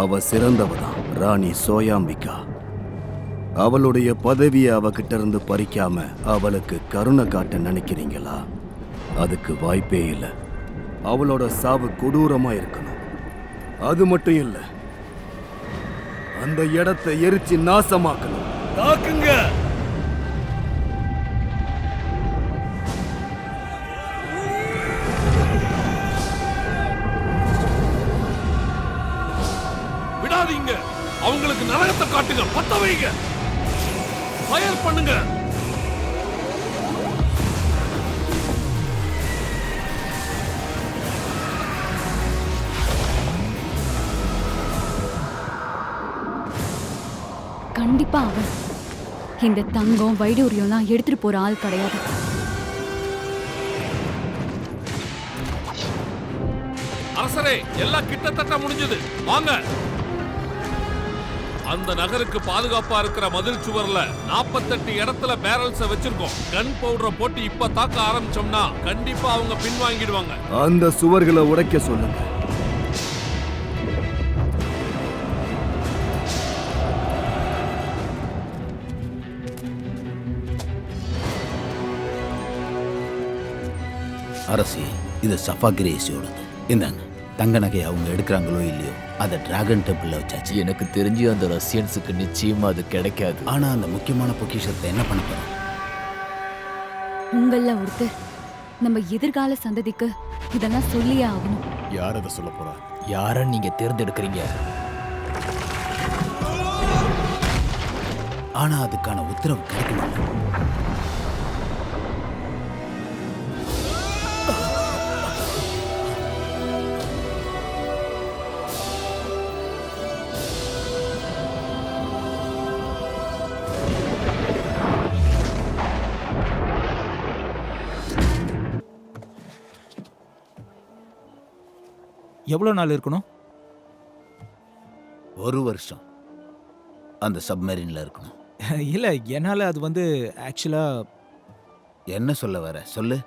அவ சிறந்தவதான், ராணி சோயாம்பிகா. அவளுடைய பதவியை அவகிட்ட இருந்து பறிக்காம அவளுக்கு கருணை காட்ட நினைக்கிறீங்களா? அதுக்கு வாய்ப்பே இல்லை. அவளோட சாவு கொடூரமா இருக்கணும். அது மட்டும் இல்ல, அந்த இடத்தை எரிச்சு நாசமாக்கணும். தாக்குங்க! விடாதீங்க! அவங்களுக்கு நரகத்தை காட்டுங்க, பத்த வைங்க, ஃபயர் பண்ணுங்க. கண்டிப்பா அவன் இந்த தங்கம் வைடூரியம்லாம் எடுத்துட்டு போற ஆள் கிடையாது. அரசரே, எல்லாம் கிட்டத்தட்ட முடிஞ்சது. வாங்க. அந்த நகருக்கு பாதுகாப்பா இருக்கிற மதில் சுவர்ல 48 இடத்துல பேரல்ஸ வச்சிருக்கோம். கன் பவுடரை போட்டு இப்ப தாக்க ஆரம்பிச்சோம்னா கண்டிப்பா அவங்க பின்வாங்கிடுவாங்க. அந்த சுவர்களை உடைக்க சொல்லுங்க. அரசி, இது சஃபாகிரேசியோடது. இந்தாங்க, தங்க நகையை அவங்க எடுக்கிறாங்களோ இல்லையோ அதை டிராகன் டெம்பிள்ல வச்சாச்சு. எனக்கு தெரிஞ்சு அந்த ரஷ்யன்ஸுக்கு நிச்சயமா அது கிடைக்காது. ஆனா அந்த முக்கியமான பொக்கிஷத்தை என்ன பண்ண போறோம்? உங்கள ஒருத்தர் நம்ம எதிர்கால சந்ததிக்கு இதெல்லாம் சொல்லியே ஆகணும். யார் அதை சொல்ல போறா? யாரை நீங்க தேர்ந்தெடுக்கிறீங்க? ஆனா அதுக்கான உத்தரவு கிடைக்கணும். எவ்வளவு நாள் இருக்கணும்? ஒரு வருஷம் அந்த சப்மரீன்ல இருக்கணும். இல்ல, என்னால அது ஆக்சுவலா. என்ன சொல்ல வர சொல்லு.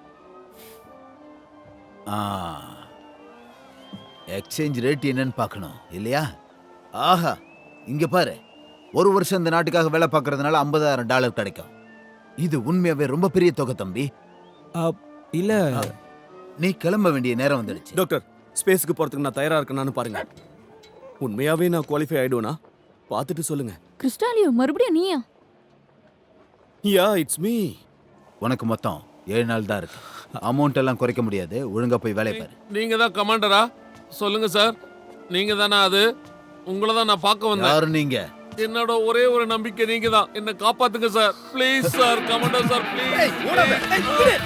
எக்ஸ்சேஞ்ச் ரேட் என்னன்னு பார்க்கணும் இல்லையா? ஆஹா, இங்க பாரு, ஒரு வருஷம் இந்த நாட்டுக்காக வேலை பார்க்கறதுனால $50,000 கிடைக்கும். இது உண்மையாவே ரொம்ப பெரிய தொகை தம்பி. இல்ல, நீ கிளம்ப வேண்டிய நேரம் வந்துடுச்சு. டாக்டர், ஸ்பேஸ்க்கு போறதுக்கு நான் தயாரா இருக்கேன்னு பாருங்க. உண்மையாவே நான் குவாலிஃபை ஆயிடுவேனா பார்த்துட்டு சொல்லுங்க. கிறிஸ்டாலியோ, மறுபடியும் நீயா? யா, இட்ஸ் மீ. உனக்கு மொத்தம் 7 நாள் தான் இருக்கு. அமௌண்ட் எல்லாம் குறைக்க முடியாது. ஒழுங்கா போய் வேலையை பாரு. நீங்க தான் கமாண்டரா? சொல்லுங்க சார். நீங்க தானே அது? உங்களை தான் நான் பார்க்க வந்தேன். யாரு நீங்க? என்னோட ஒரே ஒரு நம்பிக்கை நீங்க தான். என்ன காப்பாத்துங்க sir, please sir. Commander sir, please.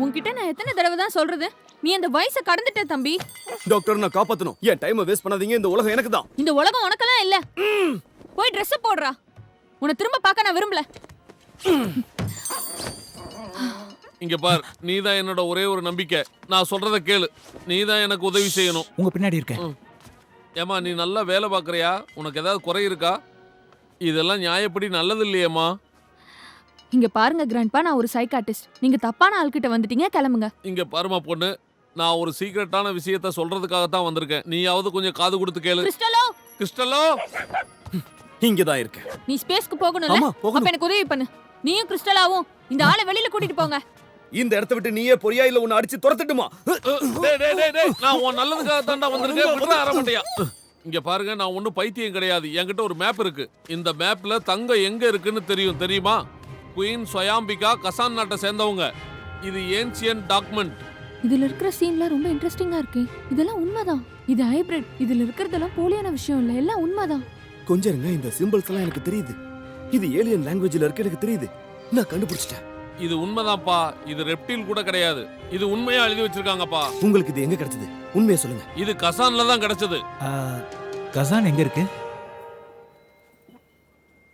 உன்கிட்ட நான் எத்தனை தடவை தான் சொல்றது? நீ அந்த வயசை கடந்துட்ட தம்பி. டாக்டர், நான் காப்பாத்தணும். ஏன் டைமை வேஸ்ட் பண்ணாதீங்க. இந்த உலகம் எனக்கு தான். இந்த உலகம் உனக்கெல்லாம் இல்ல. போய் Dress போடுறா. உன்னை திரும்ப பார்க்க நான் விரும்பல. இங்க பார், நீ தான் என்னோட ஒரே ஒரு நம்பிக்கை. நான் சொல்றத கேளு. நீ தான் எனக்கு உதவி செய்யணும். உங்க பின்னாடி இருக்கேன். ஏமா, நீ நல்லா வேலை பார்க்கறியா? உனக்கு ஏதாவது குறை இருக்கா? இதெல்லாம் நியாயப்படி நல்லது இல்லையேம்மா. இங்க பாருங்க கிராண்ட்பா, நான் ஒரு சைக்காட்டிஸ்ட். நீங்க தப்பான ஆள்கிட்ட வந்துட்டீங்க, கிளம்புங்க. இங்க பாருமா பொண்ணு, நான் ஒரு சீக்ரெட்டான விஷயத்த சொல்றதுக்காக தான் வந்திருக்கேன். நீயாவது கொஞ்சம் காது கொடுத்து கேளு. கிறிஸ்டலோ, கிறிஸ்டலோ, இங்க தான் இருக்கு. நீ ஸ்பேஸ்க்கு போகணும்ல? ஆமா, போகணும். அப்ப எனக்கு உதவி பண்ணு. நீயும் கிறிஸ்டலாவும் இந்த ஆளை வெளியில கூட்டிட்டு போங்க. இந்த இடத்தை விட்டு நீயே பொரியா இல்ல உன்னை அடிச்சு துரத்துட்டுமா? நான் உன் நல்லதுக்காக தாண்டா வந்திருக்கேன். விட்றா அரமண்டையா. இங்க பாருங்க, நான் ஒன்னும் பைத்தியம் கிடையாது. என்கிட்ட ஒரு மேப் இருக்கு. இந்த மேப்ல தங்கம் எங்க இருக்குன்னு தெரியுமா? குயின் சோயாம்பிகா கசான் நாட்டை சேர்ந்தவங்க. இது ஏன்சியன்ட் டாக்குமெண்ட். இதுல இருக்கிற சீன்லாம் ரொம்ப இன்ட்ரெஸ்டிங்கா இருக்கு. இதெல்லாம் உண்மைதான். இது ஹைபிரிட். இதுல இருக்கிறதெல்லாம் போலியான விஷயம் இல்ல, எல்லாம் உண்மைதான். கொஞ்சம் இருங்க, இந்த சிம்பிள்ஸ் எல்லாம் எனக்கு தெரியுது. இது ஏலியன் லாங்குவேஜ்ல இருக்கு, எனக்கு தெரியுது. நான் கண்டுபிடிச்சிட்டேன். இது உண்மைதான்ப்பா. இது ரெப்டில் கூட கிடையாது. இது உண்மையா எழுதி வச்சிருக்காங்கப்பா. உங்களுக்கு இது எங்க கிடைச்சது? உண்மையை சொல்லுங்க. இது கசான்ல தான் கிடைச்சது. கசான் எங்க இருக்கு?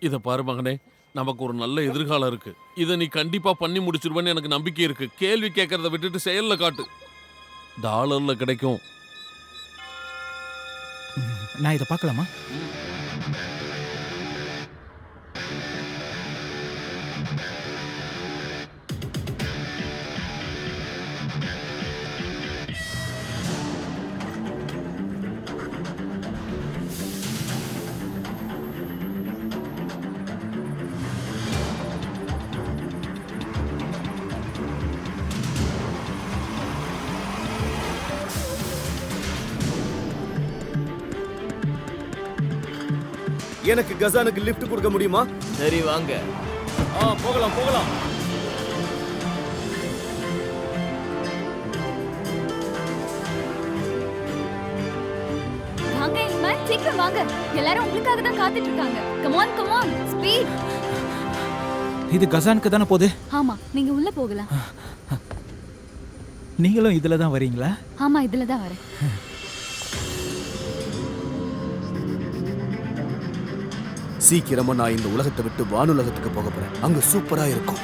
இத பாரு மகனே, நமக்கு ஒரு நல்ல எதிர்காலம் இருக்கு. இதை நீ கண்டிப்பா பண்ணி முடிச்சிருவேன்னு எனக்கு நம்பிக்கை இருக்கு. கேள்வி கேட்கறத விட்டுட்டு செயல்ல காட்டு. டாலர்ல கிடைக்கும். நான் இதை பார்க்கலாமா? எனக்கு கசானுக்கு லிஃப்ட் கொடுக்க முடியுமா? சரி வாங்க. போகலாம் போகலாம். வாங்க இமான், சீக்கிரம் வாங்க. எல்லாரும் உங்களுக்காக தான் காத்துட்டு இருக்காங்க. Come on speed. இது கசானுக்கு தானே போகுது? ஆமா, நீங்க உள்ள போகலாம். நீங்களும் இதில் தான் வரீங்களா? ஆமா, இதுல தான் வரேன். சீக்கிரமா நான் இந்த உலகத்தை விட்டு வானுலகத்துக்கு போக போறேன். அங்க சூப்பரா இருக்கும்.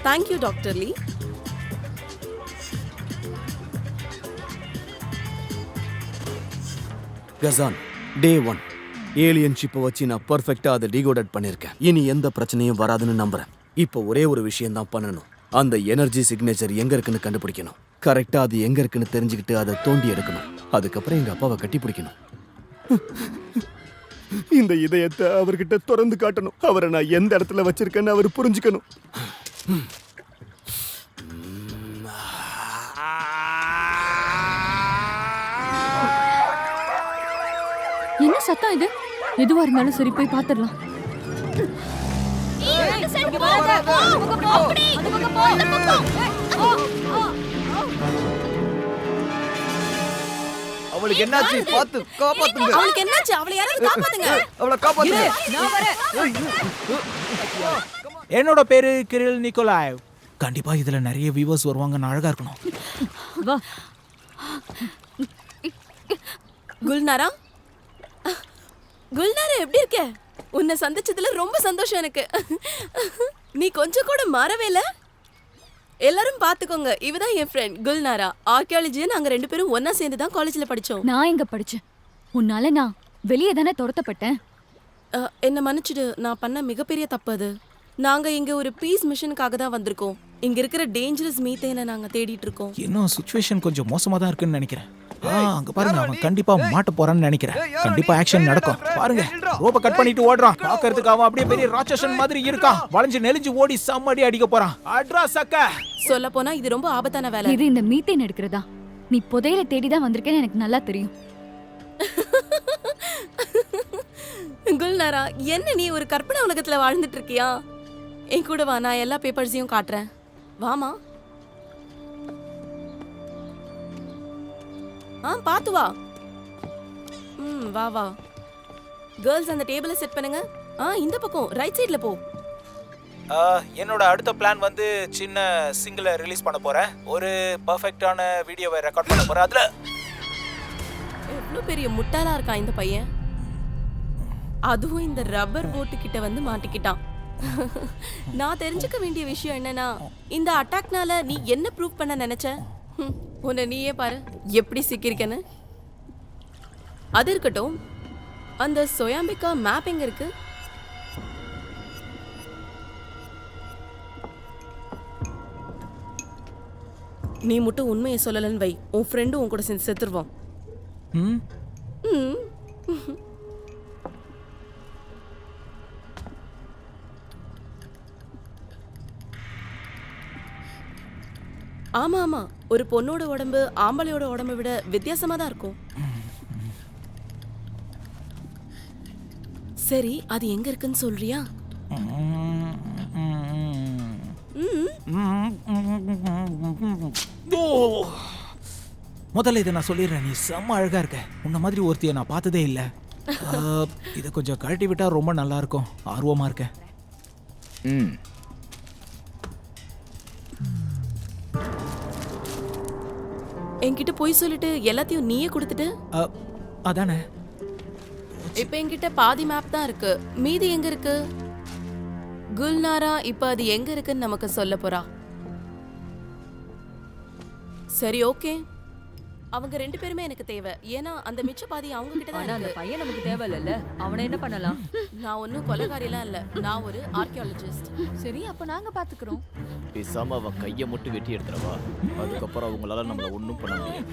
Thank you, Dr. Lee. கசான், டே 1 ஏலியன் ஷிப்பை வச்சு நான் பர்ஃபெக்டா அதை டிகோடட் பண்ணிருக்கேன். இனி எந்த பிரச்சனையும் வராதுன்னு நம்புறேன். இப்போ ஒரே ஒரு விஷயம் தான் பண்ணணும். அந்த எனர்ஜி சிக்னேச்சர் எங்க இருக்குன்னு கண்டுபிடிக்கணும். கரெக்டா அது எங்க இருக்குன்னு தெரிஞ்சுக்கிட்டு அதை தோண்டி எடுக்கணும். அதுக்கப்புறம் எங்க அப்பாவை கட்டி பிடிக்கணும். இந்த இதயத்தை அவர்கிட்ட திறந்து காட்டணும். அவரை நான் எந்த இடத்துல வச்சிருக்கேன்னு அவர் புரிஞ்சுக்கணும். என்ன சத்தம் இது? எதுவா இருந்தாலும் சரி, போய் பாத்துடலாம். அவளுக்கு என்னாச்சு? பார்த்து காப்பாத்துங்க. அவளுக்கு என்னாச்சு? அவளை யாராவது காப்பாத்துங்க. அவளை காப்பாத்துங்க. நான் வரேன். என்னோட பேரு கிரில் நிக்கோலாய். கண்டிப்பா இதுல நிறைய வியூவர்ஸ் வருவாங்க. நான் அழகா இருக்கணும். வா. குல்நாரா, குல்நாரா எப்படி இருக்க? உன்னை சந்திச்சதுல ரொம்ப சந்தோஷம் எனக்கு. நீ கொஞ்சம் கூட மாறவே இல்ல. எல்லாரும் பாத்துக்கோங்க, இவதான் என் ஃப்ரெண்ட் குல்நாரா. ஆர்கியாலஜியை நாங்க 2 பேரும் ஒன்னா சேர்ந்து தான் காலேஜ்ல படிச்சோம். நான் எங்க படிச்சேன்? உன்னால நான் வெளியே தானே துரத்தப்பட்டேன். என்ன மன்னிச்சிடு, நான் பண்ண மிகப்பெரிய தப்பு அது. நாங்க இங்க ஒரு பீஸ் மிஷனுக்காக தான் வந்திருக்கோம். இங்க இருக்கிற டேஞ்சரஸ் மீத்தேனை நாங்க தேடிட்டு இருக்கோம். இன்னும் சுச்சுவேஷன் கொஞ்சம் மோசமா தான் இருக்குன்னு நினைக்கிறேன். அங்க பாருங்க, அவன் கண்டிப்பா மாட்ட போறான்னு நினைக்கிறேன். கண்டிப்பா ஆக்ஷன் நடக்கும். பாருங்க, ரோப்ப கட் பண்ணிட்டு ஓடுறான். பாக்குறதுக்கு அவன் அப்படியே பெரிய ராட்சசன் மாதிரி இருக்கான். வளைஞ்சு நெளிஞ்சு ஓடி சம்மடி அடிக்க போறான். அட்ரா சக்க. சொல்ல போனா இது ரொம்ப ஆபத்தான வேலை. இது இந்த மீத்தேன் எடுக்கிறதா? நீ புதையல தேடி தான் வந்திருக்கேன்னு எனக்கு நல்லா தெரியும். குல்நாரா, என்ன நீ ஒரு கற்பனை உலகத்துல வாழ்ந்துட்டு இருக்கியா? என் கூட வா, நான் எல்லா பேப்பர்ஸையும் காட்டுறேன். வாமா. பாத்து வா. வா வா. கேர்ள்ஸ் அந்த டேபிளை செட் பண்ணுங்க. இந்த பக்கம் ரைட் சைடுல போ. என்னோட அடுத்த பிளான் வந்து சின்ன சிங்கிளை ரிலீஸ் பண்ண போறேன். ஒரு பெர்ஃபெக்ட்டான வீடியோவை ரெக்கார்ட் பண்ண போறேன். அதுல எவ்வளவு பெரிய முட்டாளா இருக்கான் இந்த பையன். அதுவும் இந்த ரப்பர் போட்டு கிட்ட வந்து மாட்டிக்கிட்டான். நான் தெரிஞ்சுக்க வேண்டிய விஷயம் என்னன்னா, இந்த அட்டாக்னால நீ என்ன ப்ரூவ் பண்ண நினைச்ச? உன்னை நீயே பாரு எப்படி சிக்கிருக்கன்னு. அது இருக்கட்டும், அந்த சோயாம்பிகா மேப் எங்க இருக்கு? நீ மட்டும் உண்மையை சொல்லலன்னு வை, உன் ஃப்ரெண்டும் உன் கூட சேர்ந்து செத்துருவான். ஆமா ஆமா, ஒரு பொண்ணோட உடம்பு ஆம்பளையோட உடம்பை விட வித்தியாசமா தான் இருக்கும். சரி, அது எங்க இருக்குன்னு சொல்றியா? முதல்ல இதை நான் சொல்லிடுறேன், நீ செம்ம அழகா இருக்க. உன்ன மாதிரி ஒருத்தியை நான் பார்த்ததே இல்லை. இதை கொஞ்சம் கழட்டி விட்டா ரொம்ப நல்லா இருக்கும். ஆர்வமா இருக்கேன். என்கிட்ட போய் சொல்லிட்டு எல்லாத்தையும் நீயே கொடுத்துட்டு அதானே. இப்ப என்கிட்ட பாதி மேப் தான் இருக்கு. மீதி எங்க இருக்கு? குல்நாரா இப்ப அது எங்க இருக்குன்னு நமக்கு சொல்ல போறா. சரி, ஓகே. அவங்க 2 பேருமே எனக்கு தேவை. ஏன்னா அந்த மிச்ச பாதி அவங்க கிட்ட தான் அந்த இருக்கு. பையன் நமக்கு தேவையில்ல. அவனை என்ன பண்ணலாம்? நான் ஒன்னும் கொலைகாரியெல்லாம் இல்ல. நான் ஒரு ஆர்கியாலஜிஸ்ட். சரி, அப்ப நாங்க பாத்துக்கிறோம். பேசாம அவன் கையை மட்டும் வெட்டி எடுத்துறவா. அதுக்கப்புறம் அவங்களால நம்மள ஒண்ணும் பண்ண முடியாது.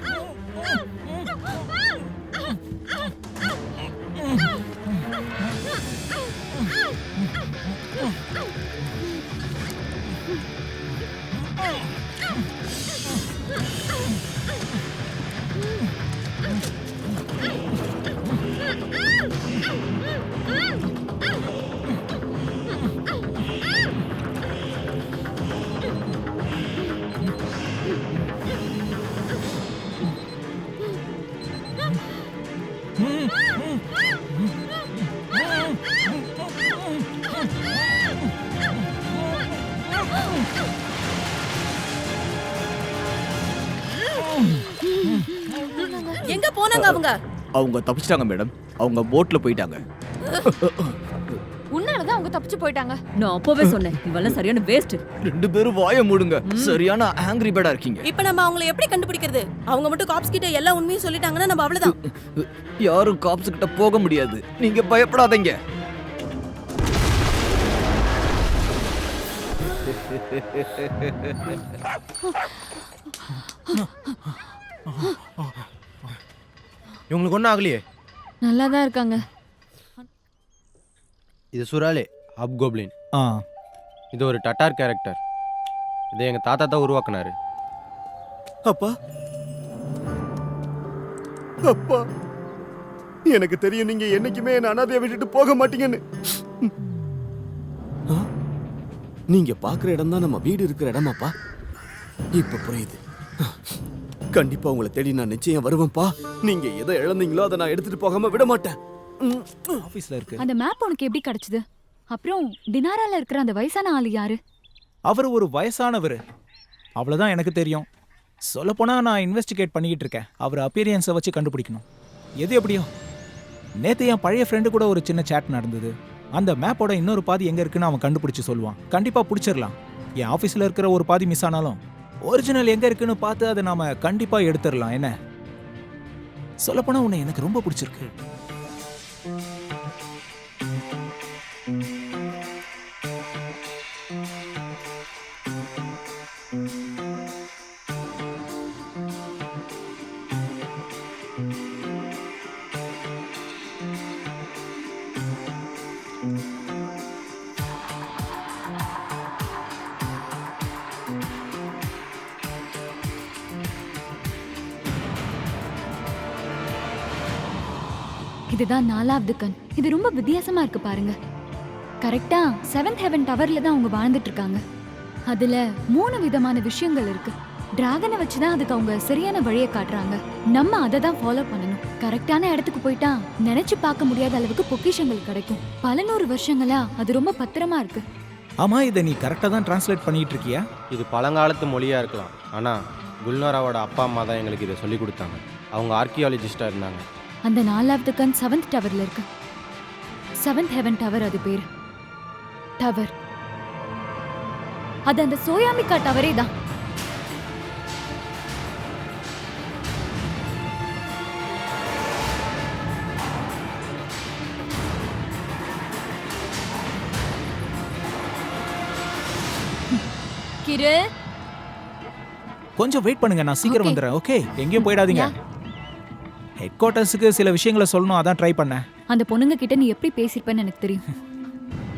எங்க போனாங்க அவங்க? அவங்க தப்பிச்சிட்டாங்க மேடம். அவங்க போட்ல போயிட்டாங்க. உன்னாலதான் அவங்க தப்பிச்சு போயிட்டாங்க. நான் அப்பவே சொன்னேன், இவெல்லாம் சரியான வேஸ்ட். 2 பேரும் வாயை மூடுங்க. சரியான ஆங்கிரி பேர்டா இருக்கீங்க. இப்ப நம்ம அவங்களை எப்படி கண்டுபிடிக்கிறது? அவங்க மட்டும் காப்ஸ் கிட்ட எல்லா உண்மையும் சொல்லிட்டாங்கன்னா நம்ம அவ்வளவுதான். யாரும் காப்ஸ் கிட்ட போக முடியாது. நீங்க பயப்படாதீங்க. இவங்களுக்கு ஒன்றும் ஆகலையே. நல்லா தான் இருக்காங்க. இது சுராலே ஹப்கோப்ளின். இது ஒரு டட்டார் கேரக்டர். இதை எங்க தாத்தா தான் உருவாக்குனாரு. அப்பா, அப்பா, எனக்கு தெரியும் நீங்க என்னைக்குமே என்ன அனாதையை விட்டுட்டு போக மாட்டீங்கன்னு. நீங்க பாக்குற இடம் தான் நம்ம வீடு இருக்கிற இடமாப்பா. இப்ப புரியுது. கண்டிப்பா உங்களை தேடி நான் நிச்சயம் வருவேன்ப்பா. நீங்க எதை இழந்தீங்களோ அதை நான் எடுத்துட்டு போகாம விட மாட்டேன். ஆபீஸ்ல இருக்கு. அந்த மேப் உனக்கு எப்படி கிடைச்சது? அப்புறம் டினாரால இருக்கிற அந்த வயசான ஆளு யாரு? அவர் ஒரு வயசானவர். அவ்வளவுதான் எனக்கு தெரியும். சொல்லப்போனா நான் இன்வெஸ்டிகேட் பண்ணிக்கிட்டு இருக்கேன். அவர் அப்பியரன்ஸை வச்சு கண்டுபிடிக்கணும். எது எப்படியோ நேத்து என் பழைய ஃப்ரெண்டு கூட ஒரு சின்ன சேட் நடந்தது. அந்த மேப்போட இன்னொரு பாதி எங்க இருக்குன்னு அவன் கண்டுபிடிச்சு சொல்லுவான். கண்டிப்பா பிடிச்சிடலாம். என் ஆஃபீஸில் இருக்கிற ஒரு பாதி மிஸ் ஆனாலும் ஒரிஜினல் எங்க இருக்குன்னு பார்த்து அதை நாம கண்டிப்பா எடுத்துடலாம். என்ன சொல்லப்போனா உன்னை எனக்கு ரொம்ப பிடிச்சிருக்கு. இதுதான் 4வது கண். இது ரொம்ப வித்தியாசமா இருக்கு பாருங்க. கரெக்டா 7th ஹெவன் டவர்ல தான் அவங்க வாழ்ந்துட்டு இருக்காங்க. அதுல 3 விதமான விஷயங்கள் இருக்கு. டிராகனை வச்சுதான் அதுக்கு அவங்க சரியான வழியை காட்டுறாங்க. நம்ம அதை தான் ஃபாலோ பண்ணணும். கரெக்டான இடத்துக்கு போயிட்டா நினைச்சு பார்க்க முடியாத அளவுக்கு பொக்கிஷங்கள் கிடைக்கும். பல 100 வருஷங்களா அது ரொம்ப பத்திரமா இருக்கு. ஆமா, இதை நீ கரெக்டா தான் டிரான்ஸ்லேட் பண்ணிட்டு இருக்கியா? இது பழங்காலத்து மொழியா இருக்கலாம். ஆனா குல்நாராவோட அப்பா அம்மா தான் எங்களுக்கு இதை சொல்லி கொடுத்தாங்க. அவங்க ஆர்கியாலஜிஸ்டா இருந்தாங்க. அந்த 4வது கண் 7th டவர்ல இருக்கு. 7th ஹெவன் டவர் அது பேரு. டவர் அது அந்த சோயாமிகா டவரே தான். கிரு, கொஞ்சம் வெயிட் பண்ணுங்க, நான் சீக்கிரம் Okay. வந்துடுறேன். ஓகே, எங்கேயும் போயிடாதீங்க. ஹெட் குவார்ட்டர்ஸுக்கு சில விஷயங்களை சொல்லணும், அதான் ட்ரை பண்ணேன். அந்த பொண்ணுங்க கிட்ட நீ எப்படி பேசிருப்பேன்னு எனக்கு தெரியும்.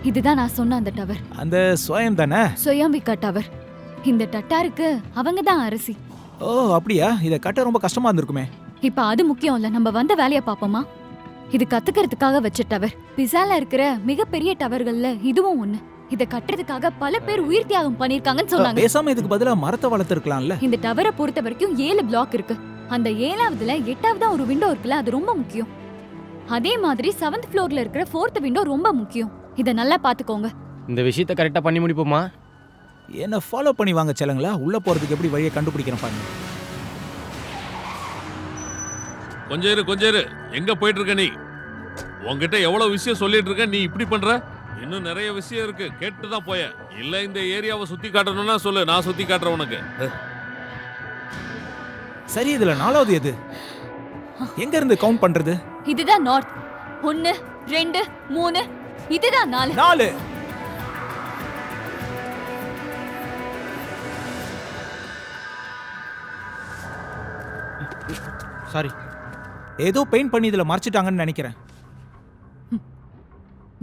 இதுதான் நான் சொன்ன அந்த டவர். அந்த சுயம் தானே? சோயாம்பிகா டவர். இந்த டட்டாருக்கு அவங்க தான் அரசி. ஓ அப்படியா? இதை கட்ட ரொம்ப கஷ்டமா இருந்திருக்குமே. இப்ப அது முக்கியம் இல்ல, நம்ம வந்த வேலைய பாப்போமா? இது கத்துக்கிறதுக்காக வச்ச டவர். பிசால இருக்கிற மிகப்பெரிய டவர்கள்ல இதுவும் ஒண்ணு. இத கட்டுறதுக்காக பல பேர் உயிர் தியாகம் பண்ணிருக்காங்கன்னு சொன்னாங்க. பேசாம இதுக்கு பதிலா மரத்தை வளர்த்திருக்கலாம்ல. இந்த டவரை பொறுத்த வரைக்கும் 7 பிளாக் இருக்கு. அந்த 7வதுல 8வதா ஒரு விண்டோ இருக்குல்ல, அது ரொம்ப முக்கியம். அதே மாதிரி 7th ஃப்ளோர்ல இருக்கிற 4th விண்டோ ரொம்ப முக்கியம். இத நல்லா பாத்துக்கோங்க. இந்த விஷயத்தை கரெக்டா பண்ணி முடிப்போமா? என்ன ஃபாலோ பண்ணி வாங்க செல்லுங்களா. உள்ள போறதுக்கு எப்படி வழியை கண்டுபிடிக்கிறேன் பாருங்க. கொஞ்சம் இரு எங்க போயிட்டு இருக்க நீ? உன்கிட்ட எவ்வளவு விஷயம் சொல்லிட்டு இருக்க, நீ இப்படி பண்ற? இன்னும் நிறைய விஷயம் இருக்கு, கேட்டு தான் போய. இல்ல இந்த ஏரியாவை சுத்தி காட்டணும்னா சொல்லு, நான் சுத்தி காட்டுறேன் உனக்கு. சரி, இதுல 4வது எது? எங்க இருந்து கவுண்ட் பண்றது? இதுதான் நார்த். 1 2 3 இதுதான் 4. 4. சாரி. ஏதோ பெயிண்ட் பண்ணி இதுல மறைச்சிட்டாங்கன்னு நினைக்கிறேன்.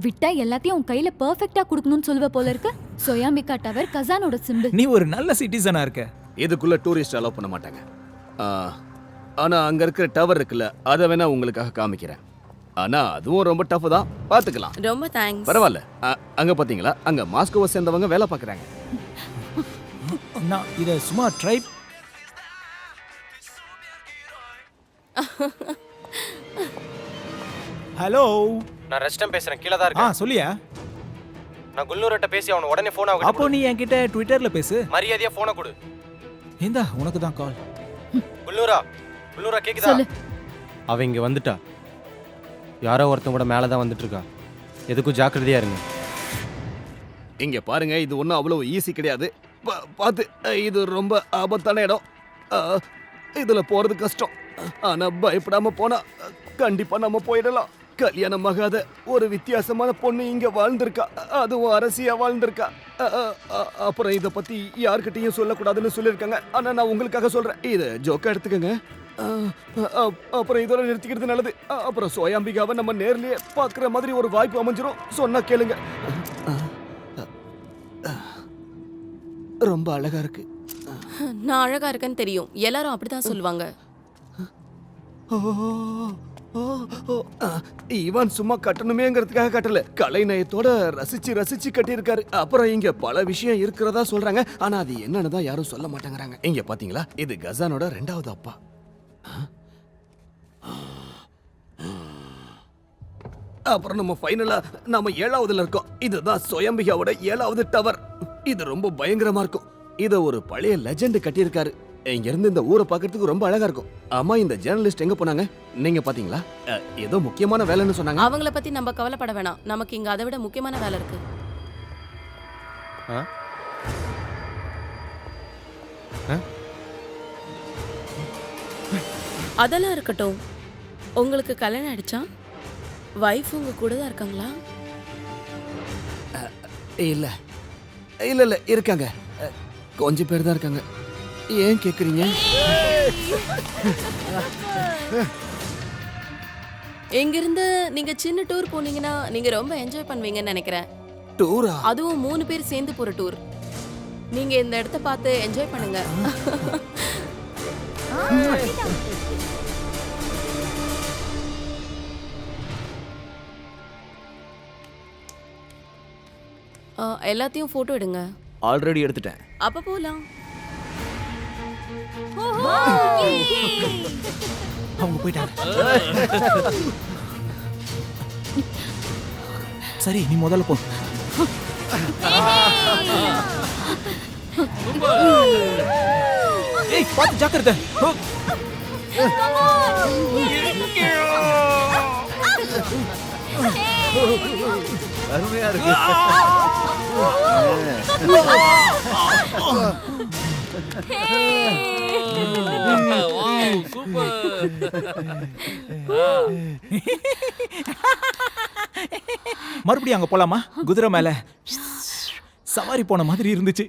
விட்டா எல்லாத்தையும் உன் கையில பெர்ஃபெக்ட்டா கொடுக்கணும்னு சொல்லுவ போல இருக்கு. சோயாம்பிகா டவர் கசானோட சிம்பிள். நீ ஒரு நல்ல சிட்டிசனா இருக்க. இதுக்குள்ள டூரிஸ்ட் அலோவ் பண்ண மாட்டாங்க. ஆனா அங்க இருக்கிற டவர் இருக்குல்ல, அதை வேணா உங்களுக்காக காமிக்கிறேன். ஆனா அதுவும் ரொம்ப டஃப் தான், பாத்துக்கலாம். ரொம்ப தேங்க்ஸ். பரவாயில்ல. அங்க பாத்தீங்களா, அங்க மாஸ்கோவை சேர்ந்தவங்க வேலை பாக்குறாங்க. நான் இத சும்மா ட்ரை. ஹலோ, நான் ரெஸ்டம் பேசுறேன், கீழே தான் இருக்கேன். சொல்லியா? நான் குல்னூர்ட்ட பேசி அவன உடனே போன் ஆகுது. அப்போ நீ என்கிட்ட ட்விட்டர்ல பேசு. மரியாதையா போனை கொடு. இந்தா உனக்கு தான் கால். குல்னூரா கேக்குதா? சொல்லு. அவ இங்க வந்துட்டா. யாரோ ஒருத்தன் கூட மேல தான் வந்துட்டு இருக்கா. எதுக்கும் ஜாக்கிரதையா இருங்க. இங்க பாருங்க, இது ஒன்றும் அவ்வளவு ஈஸி கிடையாது. பார்த்து, இது ரொம்ப ஆபத்தான இடம். இதுல போறது கஷ்டம். ஆனா பயப்படாம போனா கண்டிப்பா நம்ம போயிடலாம். கல்யாணமாகாத ஒரு வித்தியாசமான பொண்ணு இங்க வாழ்ந்திருக்கா, அதுவும் அரசியா வாழ்ந்திருக்கா. அப்புறம் இத பத்தி யார்கிட்டயும் சொல்லக்கூடாதுன்னு சொல்லியிருக்காங்க. ஆனா நான் உங்களுக்காக சொல்றேன், இத ஜோக்கா எடுத்துக்கங்க. அப்புறம் இதோட நிறுத்திக்கிறது நல்லது. அப்புறம் சோயாம்பிகாவை நம்ம நேர்லயே பாக்குற மாதிரி ஒரு வாய்ப்பு அமைஞ்சிரும். சொன்னா கேளுங்க. ரொம்ப அழகா இருக்கு. நான் அழகா இருக்கேன்னு தெரியும், எல்லாரும் அப்படிதான் சொல்லுவாங்க. இவன் சும்மா கட்டணுமேங்கிறதுக்காக கட்டல, கலைநயத்தோட ரசிச்சு கட்டியிருக்காரு. அப்புறம் இங்க பல விஷயம் இருக்கிறதா சொல்றாங்க, ஆனா அது என்னன்னு தான் யாரும் சொல்ல மாட்டேங்கிறாங்க. இங்க பாத்தீங்களா, இது கசானோட 2வது அப்பா. அப்புறம் நம்ம ஃபைனலா நம்ம 7வதுல இருக்கோம். இதுதான் சோயாம்பிகாவோட 7வது டவர். இது ரொம்ப பயங்கரமா இருக்கும். இத ஒரு பழைய லெஜெண்ட் கட்டியிருக்காரு. இங்க இருந்து இந்த ஊரை பார்க்கிறதுக்கு ரொம்ப அழகா இருக்கும். ஆமா, இந்த ஜேர்னலிஸ்ட் எங்க போனாங்க? நீங்க பாத்தீங்களா? ஏதோ முக்கியமான வேலைன்னு சொன்னாங்க. அவங்கள பத்தி நம்ம கவலைப்பட வேணாம், நமக்கு இங்க அதை விட முக்கியமான வேலை இருக்கு. அதெல்லாம் இருக்கட்டும், உங்களுக்கு கல்யாணம் ஆயிடுச்சா? வைஃப் உங்க கூட தான் இருக்காங்களா? இல்ல இல்ல இல்ல இருக்காங்க. கொஞ்சம் பேர் தான் இருக்காங்க. ஏன் கேக்குறீங்க? இங்கிருந்து நீங்க சின்ன டூர் போனீங்கன்னா நீங்க ரொம்ப என்ஜாய் பண்ணுவீங்கன்னு நினைக்கிறேன். டூரா? அதுவும் 3 பேர் சேர்ந்து போற டூர். நீங்க இந்த இடத்த பார்த்து என்ஜாய் பண்ணுங்க. எல்லாத்தையும் போட்டோ எடுங்க. ஆல்ரெடி எடுத்துட்டேன். அப்ப போலாம். அவங்க போயிட்டாங்க. சரி, நீ முதல்ல போ. ஏய், பாத்து ஜாக்கிரதை. அருமையா இருக்கு. மறுபடியும் அங்க போலாமா? குதிரை மேல சவாரி போன மாதிரி இருந்துச்சு.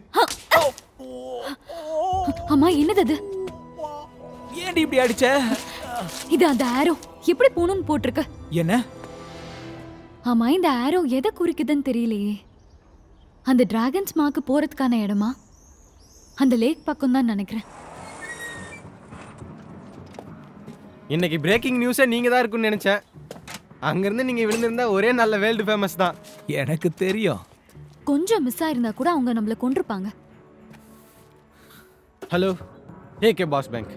அம்மா, என்னது அது? ஏன்டி இப்படி அடிச்ச? இது அந்த ஆரோ எப்படி போகணும்னு போட்டிருக்கு. என்ன? ஆமா, இந்த ஆரோ எதை குறிக்குதுன்னு தெரியலையே. அந்த டிராகன்ஸ் மார்க்கு போறதுக்கான இடமா? அந்த லேக் பக்கம் தான் நினைக்கிறேன். இன்னைக்கு பிரேக்கிங் நியூஸே நீங்க தான் இருக்குன்னு நினைச்சேன். அங்கிருந்து நீங்க விழுந்திருந்தா ஒரே நல்ல வேர்ல்டு ஃபேமஸ் தான். எனக்கு தெரியும். கொஞ்சம் மிஸ் ஆயிருந்தா கூட அவங்க நம்மள கொன்றுப்பாங்க. Hello, AK boss bank.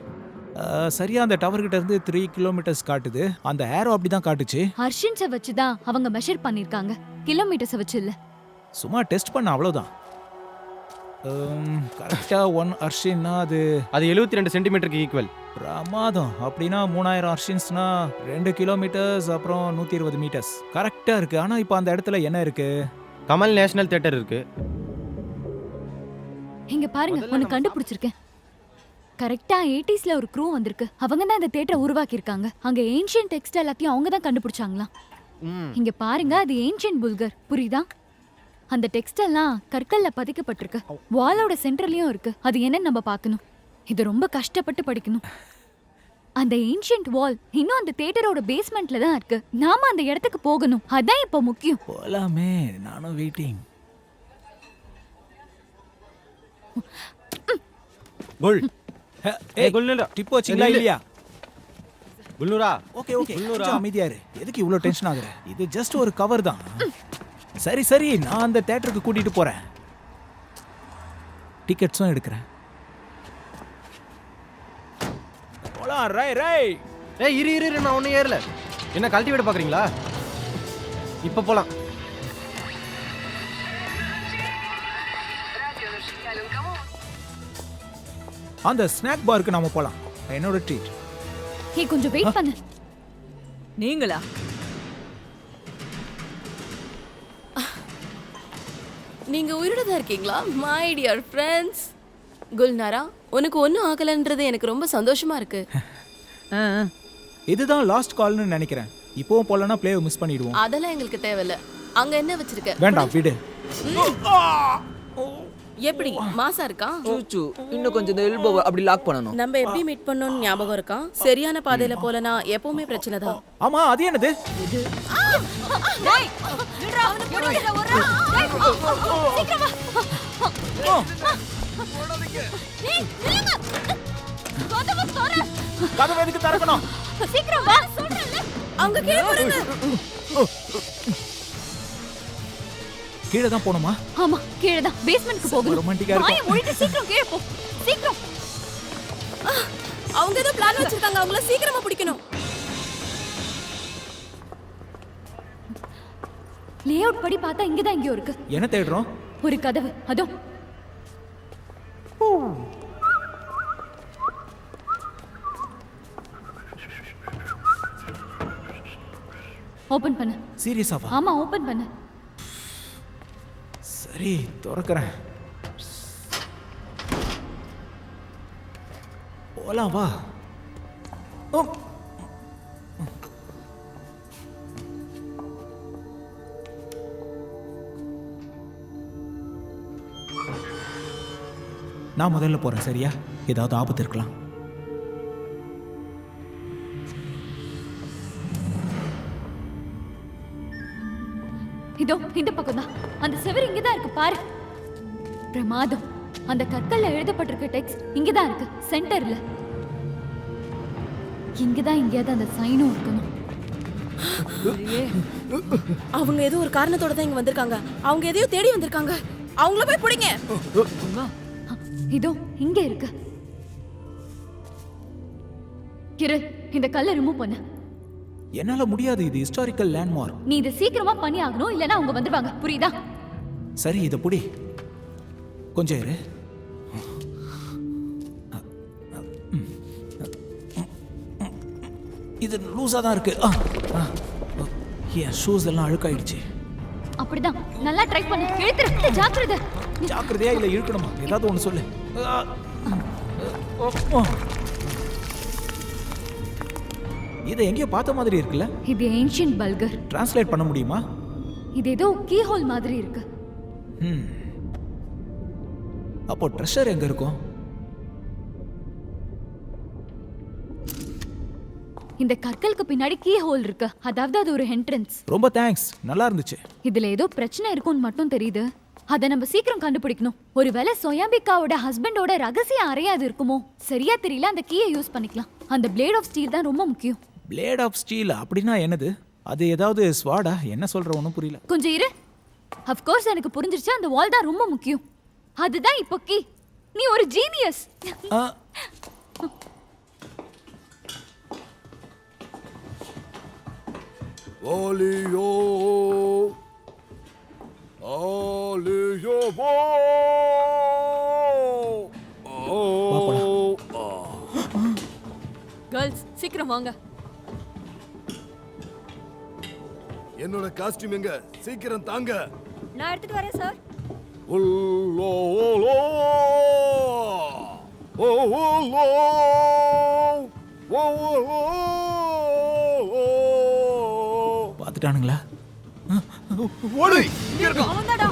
சரியா அந்த டவர் கிட்ட இருந்து 3 கிலோமீட்டர்ஸ் காட்டுது. அந்த ஏரோ அப்படிதான் காட்டுச்சு. ஹர்ஷின்ஸை வச்சு தான் அவங்க மெஷர் பண்ணிருக்காங்க, கிலோமீட்டர்ஸை வச்சு இல்ல. சும்மா டெஸ்ட் பண்ண, அவ்வளவுதான். கரெக்டா 1 அர்ஷின்னா அது அது 72 சென்டிமீட்டருக்கு ஈக்குவல். பிரமாதம். அப்படின்னா 3000 அர்ஷின்ஸ்னா 2 கிலோமீட்டர்ஸ் அப்புறம் 120 மீட்டர்ஸ். கரெக்டா இருக்கு. ஆனா இப்போ அந்த இடத்துல என்ன இருக்கு? கமல் நேஷனல் தியேட்டர் இருக்கு. இங்க பாருங்க, ஒன்னு கண்டுபிடிச்சிருக்கேன். கரெக்டா 80ஸ்ல ஒரு க்ரூ வந்திருக்கு. அவங்க தான் இந்த தியேட்டரை உருவாக்கி இருக்காங்க. அங்க ஏன்ஷியன்ட் டெக்ஸ்ட் எல்லாத்தையும் அவங்க தான் கண்டுபிடிச்சாங்களாம். இங்க பாருங்க, அது ஏன்ஷியன்ட் புல்கர், புரியுதா? அந்த டெக்ஸ்ட் எல்லாம் கற்கள்ல பதிக்கப்பட்டிருக்கு. வாலோட சென்டர்லயும் இருக்கு. அது என்னன்னு நம்ம பார்க்கணும். இது ரொம்ப கஷ்டப்பட்டு படிக்கணும். அந்த ஏன்ஷியன்ட் வால் இன்னும் அந்த தியேட்டரோட பேஸ்மெண்ட்ல தான் இருக்கு. நாம அந்த இடத்துக்கு போகணும். அதான் இப்போ முக்கியம். போலாமே, நானும் வெயிட்டிங். குல் ஏய் குல்னூரா டிப் வச்சிங்களா இல்லையா? குல்னூரா ஓகே கொஞ்சம் அமைதியா இரு. எதுக்கு இவ்ளோ டென்ஷன் ஆகுற? இது ஜஸ்ட் ஒரு கவர் தான். சரி நான் அந்த தியேட்டருக்கு கூட்டிட்டு போறேன். டிக்கெட்ஸும் எடுக்கிறேன். போலாம். ரை ஏய் இரு நான் ஒன்றும் ஏறல. என்ன கழட்டி விட பார்க்குறீங்களா? இப்போ போகலாம். அந்த ஸ்நாக் பாருக்கு நாம போலாம். என்னோட ட்ரீட். ஹே, கொஞ்சம் வெயிட் பண்ணு. நீங்களா? நீங்க உயிரோட தான் இருக்கீங்களா மை டியர் ஃப்ரெண்ட்ஸ்? குல்நாரா, உனக்கு ஒன்றும் ஆகலைன்றது எனக்கு ரொம்ப சந்தோஷமா இருக்கு. இதுதான் லாஸ்ட் கால்னு நினைக்கிறேன். இப்போவும் போலனா பிளேவை மிஸ் பண்ணிடுவோம். அதெல்லாம் எங்களுக்கு தேவையில்ல. அங்க என்ன வச்சிருக்க? வேண்டாம், விடு. எப்படி மாசா இருக்கா? சூச்சு இன்னும் கொஞ்சம் இந்த எல்போ அப்படி லாக் பண்ணனும். நம்ம எப்படி மீட் பண்ணோம்னு ஞாபகம் இருக்கா? சரியான பாதையில போலனா எப்பவுமே பிரச்சனை தான். ஆமா, அது என்னது? டேய், நில்றா. அவனை புடிங்கடா, ஓடுறா. டேய், சீக்கிரம் வா. டேய், நில்லுங்க. கதவை தர. கதவை எதுக்கு திறக்கணும்? சீக்கிரம் வா, சொல்றேன்ல. அங்க கீழ போறீங்க. கீழே தான் போணுமா? ஆமா, கீழ தான். பேஸ்மென்ட்க்கு போகணும். ரொமான்டிக்கா இருக்கு. வாயை மூடிட்டு சீக்கிரம் கீழ போ. சீக்கிரம். அவங்க ஏதோ பிளான் வச்சிருக்காங்க. அவங்கள சீக்கிரமா பிடிக்கணும். லேஅவுட் படி பார்த்தா இங்க தான் எங்கேயோ இருக்கு. என்ன தேடுறோம்? ஒரு கதவு. அதோ. ஓபன் பண்ணு. சீரியஸாவா? ஆமா, ஓபன் பண்ணு. சரி, திறக்கறேன். போலாம் வா. நான் முதல்ல போறேன். சரியா? ஏதாவது ஆபத்து இருக்கலாம். இதோ இந்த பக்கம் தான். அந்த செவர் இங்க தான் இருக்கு, பாரு. பிரமாதம். அந்த கற்கள்ல எழுதப்பட்டிருக்க டெக்ஸ்ட் இங்க தான் இருக்கு, சென்டர்ல. இங்க தான் எங்கேயாவது அந்த சைனும் இருக்கணும். அவங்க ஏதோ ஒரு காரணத்தோட தான் இங்க வந்திருக்காங்க. அவங்க எதையோ தேடி வந்திருக்காங்க. அவங்கள போய் பிடிங்க. இதோ இங்க இருக்கு. கிரண், இந்த கல்லை ரிமூவ் பண்ணு. என்னால முடியாது. இது ஹிஸ்டாரிக்கல் லேண்ட்மார்க். நீ இதை சீக்கிரமா பண்ணி ஆகணும், இல்லனா அவங்க வந்துடுவாங்க. புரியுதா? சரி, இத புடி. கொஞ்சம் இரு. இது லூஸா தான் இருக்கு. என் ஷூஸ் எல்லாம் அழுக்காயிடுச்சு. அப்படிதான். நல்லா ட்ரை பண்ணு. இழுத்துரு. ஜாக்கிரதை. ஜாக்கிரதையா இல்ல இழுக்கணுமா? ஏதாவது ஒண்ணு சொல்லு. இதை எங்கேயோ பார்த்த மாதிரி இருக்குல்ல? இது ஏன்ஷியன்ட் பல்கர். டிரான்ஸ்லேட் பண்ண முடியுமா? இது ஏதோ கீ ஹோல் மாதிரி இருக்கு. அப்போ ட்ரெஷர் எங்க இருக்கும்? இந்த கற்களுக்கு பின்னாடி கீ ஹோல் இருக்கு. அதாவது அது ஒரு என்ட்ரன்ஸ். ரொம்ப தேங்க்ஸ். நல்லா இருந்துச்சு. இதுல ஏதோ பிரச்சனை இருக்கும்னு மட்டும் தெரியுது. அதை நம்ம சீக்கிரம் கண்டுபிடிக்கணும். ஒருவேளை சோயாம்பிகாவோட ஹஸ்பண்டோட ரகசிய அறையாது இருக்குமோ? சரியா தெரியல. அந்த கீயை யூஸ் பண்ணிக்கலாம். அந்த பிளேட் ஆஃப் ஸ்டீல் தான் ரொம்ப முக்கியம். பிளேட் ஆஃப் ஸ்டீல் அப்படின்னா என்னது? அது ஏதாவது ஸ்வாடா? என்ன சொல்ற? ஒன்றும் புரியல. கொஞ்சம் இரு. ஆஃப் கோர்ஸ் எனக்கு புரிஞ்சிருச்சு. அந்த வால் தான் ரொம்ப முக்கியம். அதுதான் இப்போ கீ. நீ ஒரு ஜீனியஸ். ஆலியோ ஆலியோ சீக்கிரம் வாங்க. என்னோட காஸ்டியூம் எங்க? சீக்கிரம் தாங்க. நான் எடுத்துட்டு வரேன் சார். உல்லோ ஓலோ ஓலோ ஓலோ. பார்த்துட்டானுங்களா? ஓடு. அவன்தாடா.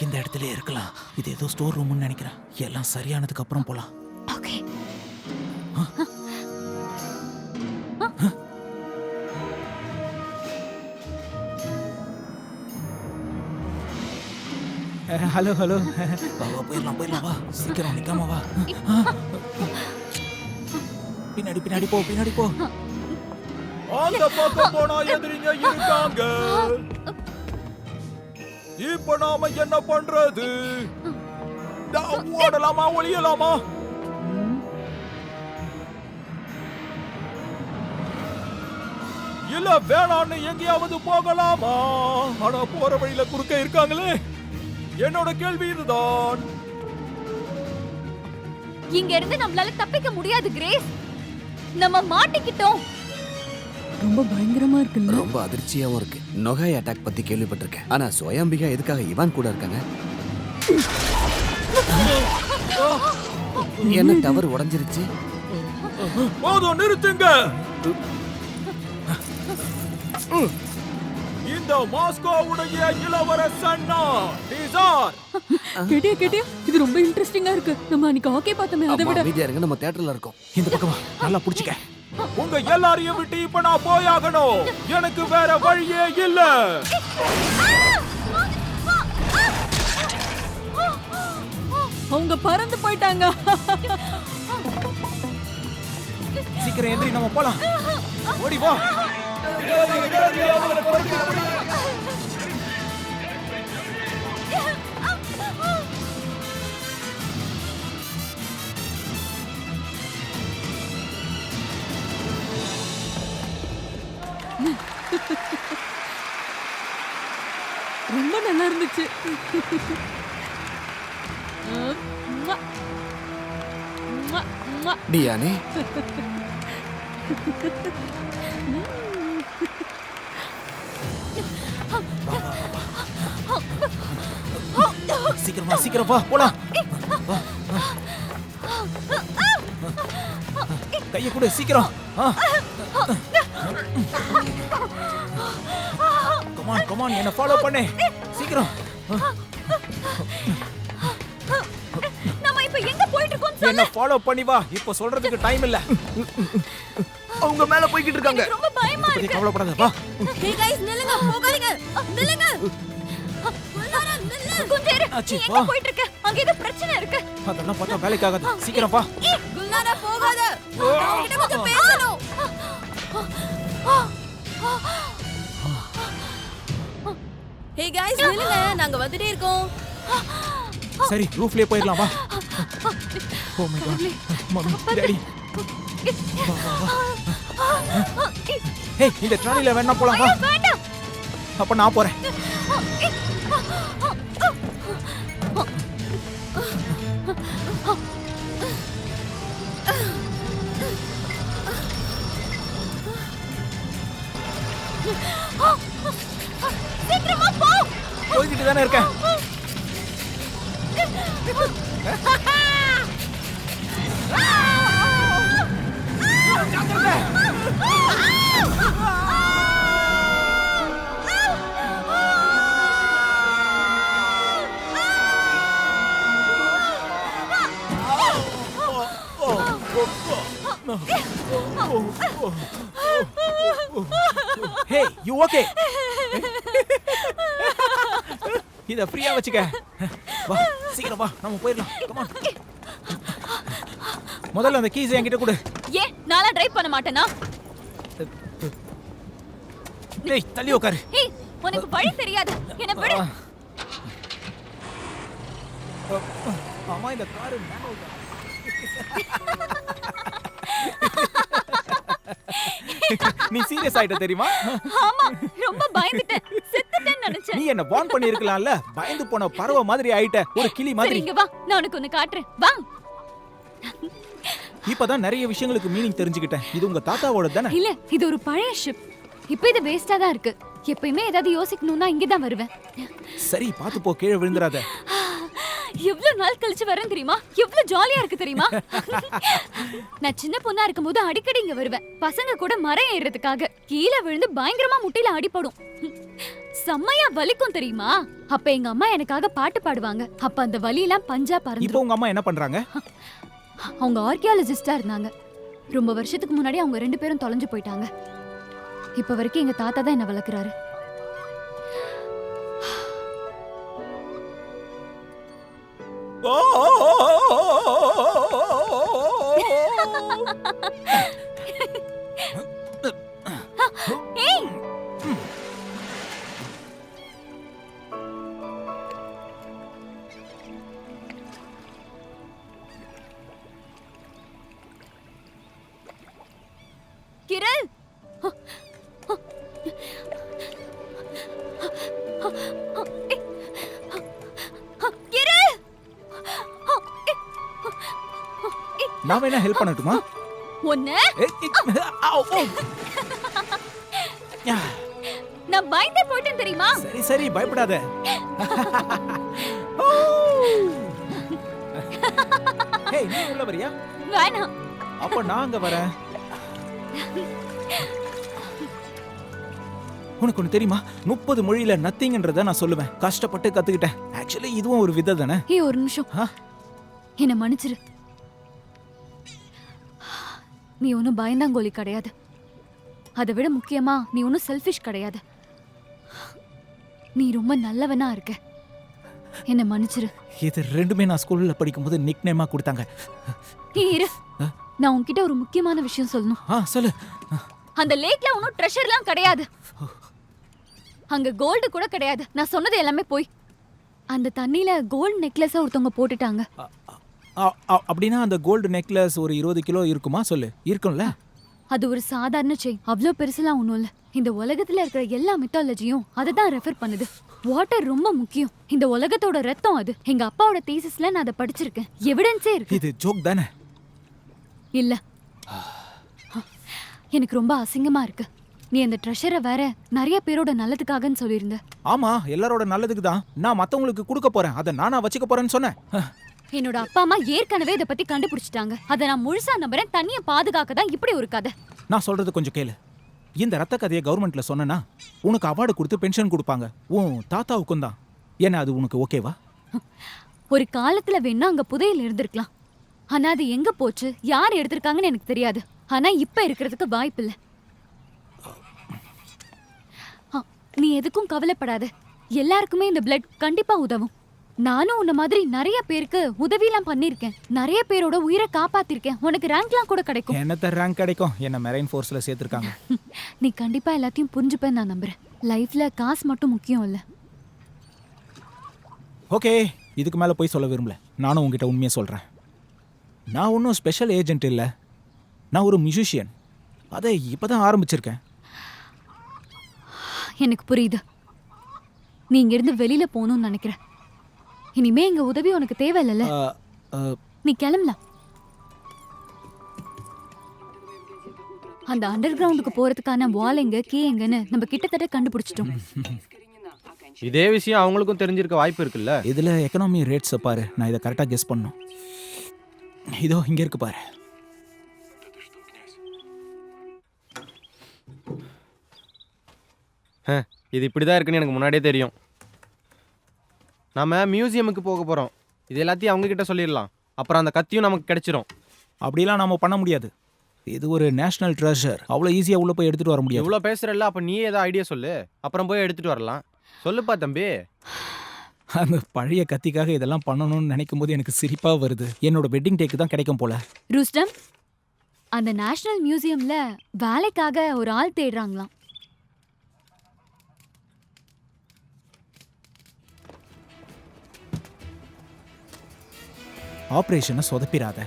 இந்த இடத்துல இருக்கலாம். இது ஏதோ ஸ்டோர் ரூம்னு நினைக்கிறேன். எல்லாம் சரியானதுக்கு அப்புறம் போலாம். ஓகே. Hello hello. வா வா போயிடலாம் போயிடலாம் வா. சீக்கிரம் நிக்காம வா. பின்னாடி பின்னாடி போ பின்னாடி போ. அந்த பக்கம் போனா எதிரிங்க இருக்காங்க. இப்ப நாம என்ன பண்றது? ஓடலாமா ஒளியலாமா? இல்ல வேணான்னு எங்கேயாவது போகலாமா? ஆனா போற வழியில குறுக்க இருக்காங்களே. என்னோட கேள்வி இதுதான். இங்க இருந்து நம்மளால தப்பிக்க முடியாது கிரேஸ். நம்ம மாட்டிக்கிட்டோம். ரொம்ப பயங்கரமா இருக்குல்ல? ரொம்ப அதிர்ச்சியாவும் இருக்கு. நொகாய் அட்டாக் பத்தி கேள்விப்பட்டிருக்கேன். ஆனா சுயம்பிகா எதுக்காக இவான் கூட இருக்காங்க? என்ன டவர் உடைஞ்சிருச்சு? போதும் நிறுத்துங்க. இந்த மாஸ்கோவுடைய இளவரசன் டிசார். கேட்டியா இது ரொம்ப இன்ட்ரெஸ்டிங்கா இருக்கு. நம்ம அன்னைக்கு ஹாக்கி பார்த்தோமே அதை விட. அமைதியா இருங்க, நம்ம தியேட்டர்ல இருக்கோம். இந்த பக்கம் வா. நல்லா புடிச்சுக்க. உங்க எல்லாரையும் விட்டு இப்ப நான் போயாகணும். எனக்கு வேற வழியே இல்ல. அவங்க பறந்து போயிட்டாங்க. சீக்கிரம் எந்திரி நம்ம போலாம். ஓடி வா. ரொம்ப நல்லா இருந்துச்சு. டியானே, சீக்கிரம் வா சீக்கிரம் வா போலாம். கையை கொடு சீக்கிரம். கமான் கமான் என்ன ஃபாலோ பண்ணு சீக்கிரம். நம்ம இப்ப எங்க போயிட்டு இருக்கோம் என்ன ஃபாலோ பண்ணி வா. இப்போ சொல்றதுக்கு டைம் இல்ல. அவங்க மேல போய்கிட்டு இருக்காங்க. ரொம்ப பயமா பத்தி கவலைப்படாத வா. ஹே गाइस நில்லுங்க, போகாதீங்க. நில்லுங்க. கொஞ்சம் இரு. ஆச்சி, நீ வா. எங்க போயிட்டு இருக்க? அங்க ஏதோ பிரச்சனை இருக்கு. அதெல்லாம் பார்த்தா வேலைக்கு ஆகாது. சீக்கிரம் வா. குல்நாரா போகாத. நான் உன்கிட்ட கொஞ்சம் பேசணும். ஹே गाइस நில்லுங்க, நாங்க வந்துட்டே இருக்கோம். சரி ரூஃப்லயே போயிடலாம் வா. Oh my god. Mummy daddy. Hey இந்த ட்ராலில வேணா போலாம் வா. வேண்டாம். அப்ப நான் போறேன். சீக்கிரமா போ. போய்கிட்டு தானே இருக்கேன். Hey you okay? இத ஃப்ரீயா வச்சுக்க. வா சீக்கிரம் வா நம்ம போயிடலாம். Come on. முதல்ல அந்த கீஸ் என்கிட்ட கொடு. ஏன் நான்லாம் டிரைவ் பண்ண மாட்டேனா? டேய் தள்ளி உட்காரு. ஏய் உனக்கு வழி தெரியாது. என்ன விடு. ஆமா இந்த கார் மேனுவல். நீ சீரியஸ் ஆயிட்ட தெரியுமா? ஆமா, ரொம்ப பயந்துட்டேன். செத்துட்டேன்னு நினைச்சேன். நீ என்ன வார்ன் பண்ணிருக்கலாம்ல. பயந்து போன பறவை மாதிரி ஆயிட்ட, ஒரு கிளி சரி, மாதிரி. இங்க வா, நான் உனக்கு ஒன்னு காட்டுறேன். வா. இப்பதான் நிறைய விஷயங்களுக்கு மீனிங் தெரிஞ்சுக்கிட்டேன். இது உங்க தாத்தாவோட தானே? இல்ல, இது ஒரு பழைய ஷிப். இப்போ இது வேஸ்டா தான் இருக்கு. எப்பயுமே ஏதாவது யோசிக்கணும்னா இங்க தான் வருவேன். சரி, பாத்து போ, கீழே விழுந்துறாத. எவ்வளவு நாள் கழிச்சு வரேன் தெரியுமா? எவ்வளவு ஜாலியா இருக்கு தெரியுமா? நான் சின்ன பொண்ணா இருக்கும்போது அடிக்கடி இங்க வருவேன். பசங்க கூட மரம் ஏறுறதுக்காக. கீழே விழுந்து பயங்கரமா முட்டில அடிபடும். செம்மையா வலிக்கும் தெரியுமா? அப்ப எங்க அம்மா எனக்காக பாட்டு பாடுவாங்க. அப்ப அந்த வலியெல்லாம் பஞ்சா பறந்து. இப்போ உங்க அம்மா என்ன பண்றாங்க? அவங்க ஆர்கியாலஜிஸ்டா இருந்தாங்க. ரொம்ப வருஷத்துக்கு முன்னாடி அவங்க 2 பேரும் தொலைஞ்சு போயிட்டாங்க. இப்ப வரைக்கும் எங்க தாத்தா தான் என்ன வளர்க்குறாரு. ஏய், கிரண், கிரண், நான் வேணா ஹெல்ப் பண்ணட்டுமா? ஒன்னு ஏய், ஆவ், ஓ. யா, நான் பயந்தே போயிட்டேன் தெரியுமா? சரி சரி, பயப்படாத. ஏய், நீ உள்ள வரியா? வேணாம். அப்ப நான் அங்க வரேன். உனக்கு ஒண்ணு தெரியுமா? 30 மொழியில நத்திங்ன்றத நான் சொல்லுவேன். கஷ்டப்பட்டு கத்துக்கிட்டேன். ஆக்சுவலி இதுவும் ஒரு விதை தானே. ஏய், ஒரு நிமிஷம். ஆ? என்ன மன்னிச்சிரு. நீ ஒன்னும் பயந்தாங்கோலி கிடையாது. அதை விட முக்கியமா நீ ஒன்னும் செல்ஃபிஷ் கிடையாது. நீ ரொம்ப நல்லவனா இருக்க. என்ன மன்னிச்சிரு. இது ரெண்டுமே நான் ஸ்கூல்ல படிக்கும்போது நிக் நேமா கொடுத்தாங்க. ஏய், இரு. நான் உன்கிட்ட ஒரு முக்கியமான விஷயம் சொல்லணும். சொல்லு. அந்த லேக்ல ஒன்னும் ட்ரெஷர்லாம் கிடையாது. அங்க கோல்டு கூட கிடையாது. நான் சொன்னது எல்லாமே போய். அந்த தண்ணியில கோல்டு நெக்லஸ ஒருத்தவங்க போட்டுட்டாங்க. அப்படின்னா அந்த கோல்டு நெக்லஸ் ஒரு 20 கிலோ இருக்குமா? சொல்லு. இருக்கும்ல? அது ஒரு சாதாரண செயின். அவ்வளோ பெருசுலாம் ஒன்றும் இல்லை. இந்த உலகத்துல இருக்கிற எல்லா மித்தாலஜியும் அதை தான் ரெஃபர் பண்ணுது. வாட்டர் ரொம்ப முக்கியம். இந்த உலகத்தோட ரத்தம் அது. எங்க அப்பாவோட தீசிஸ்ல நான் அதை படிச்சிருக்கேன். எவிடன்ஸே இருக்கு. இது ஜோக் தானே? இல்ல, எனக்கு ரொம்ப அசிங்கமா இருக்கு. நீ அந்த ட்ரெஷரை வேற நிறைய பேரோட நல்லதுக்காகன்னு சொல்லியிருந்த. ஆமா, எல்லாரோட நல்லதுக்கு தான். நான் மத்தவங்களுக்கு கொடுக்க போறேன். அதை நானா வச்சுக்க போறேன்னு சொன்னேன். என்னோட அப்பா அம்மா ஏற்கனவே இதை பத்தி கண்டுபிடிச்சிட்டாங்க. அதை நான் முழுசா நம்புறேன். தண்ணியை பாதுகாக்க தான் இப்படி ஒரு கதை. நான் சொல்றது கொஞ்சம் கேளு. இந்த ரத்த கதையை கவர்மெண்ட்ல சொன்னா உனக்கு அவார்டு கொடுத்து பென்ஷன் கொடுப்பாங்க. உன் தாத்தாவுக்கும் தான். ஏன்னா அது உனக்கு ஓகேவா? ஒரு காலத்துல வேணா அங்க புதையல் இருந்திருக்கலாம். ஆனா அது எங்க போச்சு, யார் எடுத்திருக்காங்கன்னு எனக்கு தெரியாது. ஆனா இப்ப இருக்கிறதுக்கு வாய்ப்பு இல்ல. நீ எதுக்கும் கவலைப்படாத. எல்லாருக்குமே இந்த பிளட் கண்டிப்பா உதவும். நானும் உன்ன மாதிரி நிறைய பேருக்கு உதவியெல்லாம் பண்ணிருக்கேன். நிறைய பேரோட உயிரை காப்பாத்திருக்கேன். உனக்கு ரேங்க்லாம் கூட கிடைக்கும். என்னத்த ரேங்க் கிடைக்கும்? என்ன மெரைன் ஃபோர்ஸ்ல சேர்த்திருக்காங்க. நீ கண்டிப்பா எல்லாத்தையும் புரிஞ்சுப்பேன்னு நான் நம்புறேன். லைஃப்ல காசு மட்டும் முக்கியம் இல்ல. ஓகே, இதுக்கு மேல போய் சொல்ல விரும்பல. நானும் உங்ககிட்ட உண்மையை சொல்றேன். நான் ஒன்றும் ஸ்பெஷல் ஏஜென்ட் இல்லை. நான் ஒரு மியூசிஷியன். அதை இப்பதான் ஆரம்பிச்சிருக்கேன். எனக்கு புரியுது. நீ இங்கிருந்து வெளியில போகணும்னு நினைக்கிற. இனிமே எங்க உதவி உனக்கு தேவையில்ல. நீ கிளம்பலாம். அந்த அண்டர் கிரவுண்டுக்கு போறதுக்கான வால் எங்க, கீ எங்கன்னு நம்ம கிட்டத்தட்ட கண்டுபிடிச்சிட்டோம். இதே விஷயம் அவங்களுக்கும் தெரிஞ்சிருக்க வாய்ப்பு இருக்குல்ல? இதுல எக்கனாமி ரேட்ஸை பாரு. நான் இதை கரெக்டாக கெஸ் பண்ணணும். இதோ இங்க இருக்கு பாரு. இது இப்படிதான் இருக்குன்னு எனக்கு முன்னாடியே தெரியும். நாம மியூசியமுக்கு போக போறோம். இது எல்லாத்தையும் அவங்க கிட்ட சொல்லிடலாம். அப்புறம் அந்த கத்தியும் நமக்கு கிடைச்சிரும். அப்படிலாம் நாம பண்ண முடியாது. இது ஒரு நேஷனல் ட்ரெஷர். அவ்வளோ ஈஸியா உள்ள போய் எடுத்துட்டு வர முடியாது. எவ்வளோ பேசுறல்ல, அப்ப நீயே ஏதாவது ஐடியா சொல்லு. அப்புறம் போய் எடுத்துட்டு வரலாம். சொல்லுப்பா தம்பி. அந்த பழைய கத்திக்காக இதெல்லாம் பண்ணணும்னு நினைக்கும் போது எனக்கு சிரிப்பா வருது. என்னோட வெட்டிங் டேக்கு தான் கிடைக்கும் போல. ரூஸ்டம், அந்த நேஷனல் மியூசியம்ல வேலைக்காக ஒரு ஆள் தேடுறாங்களாம். ஆப்ரேஷனை சொதப்பிராத.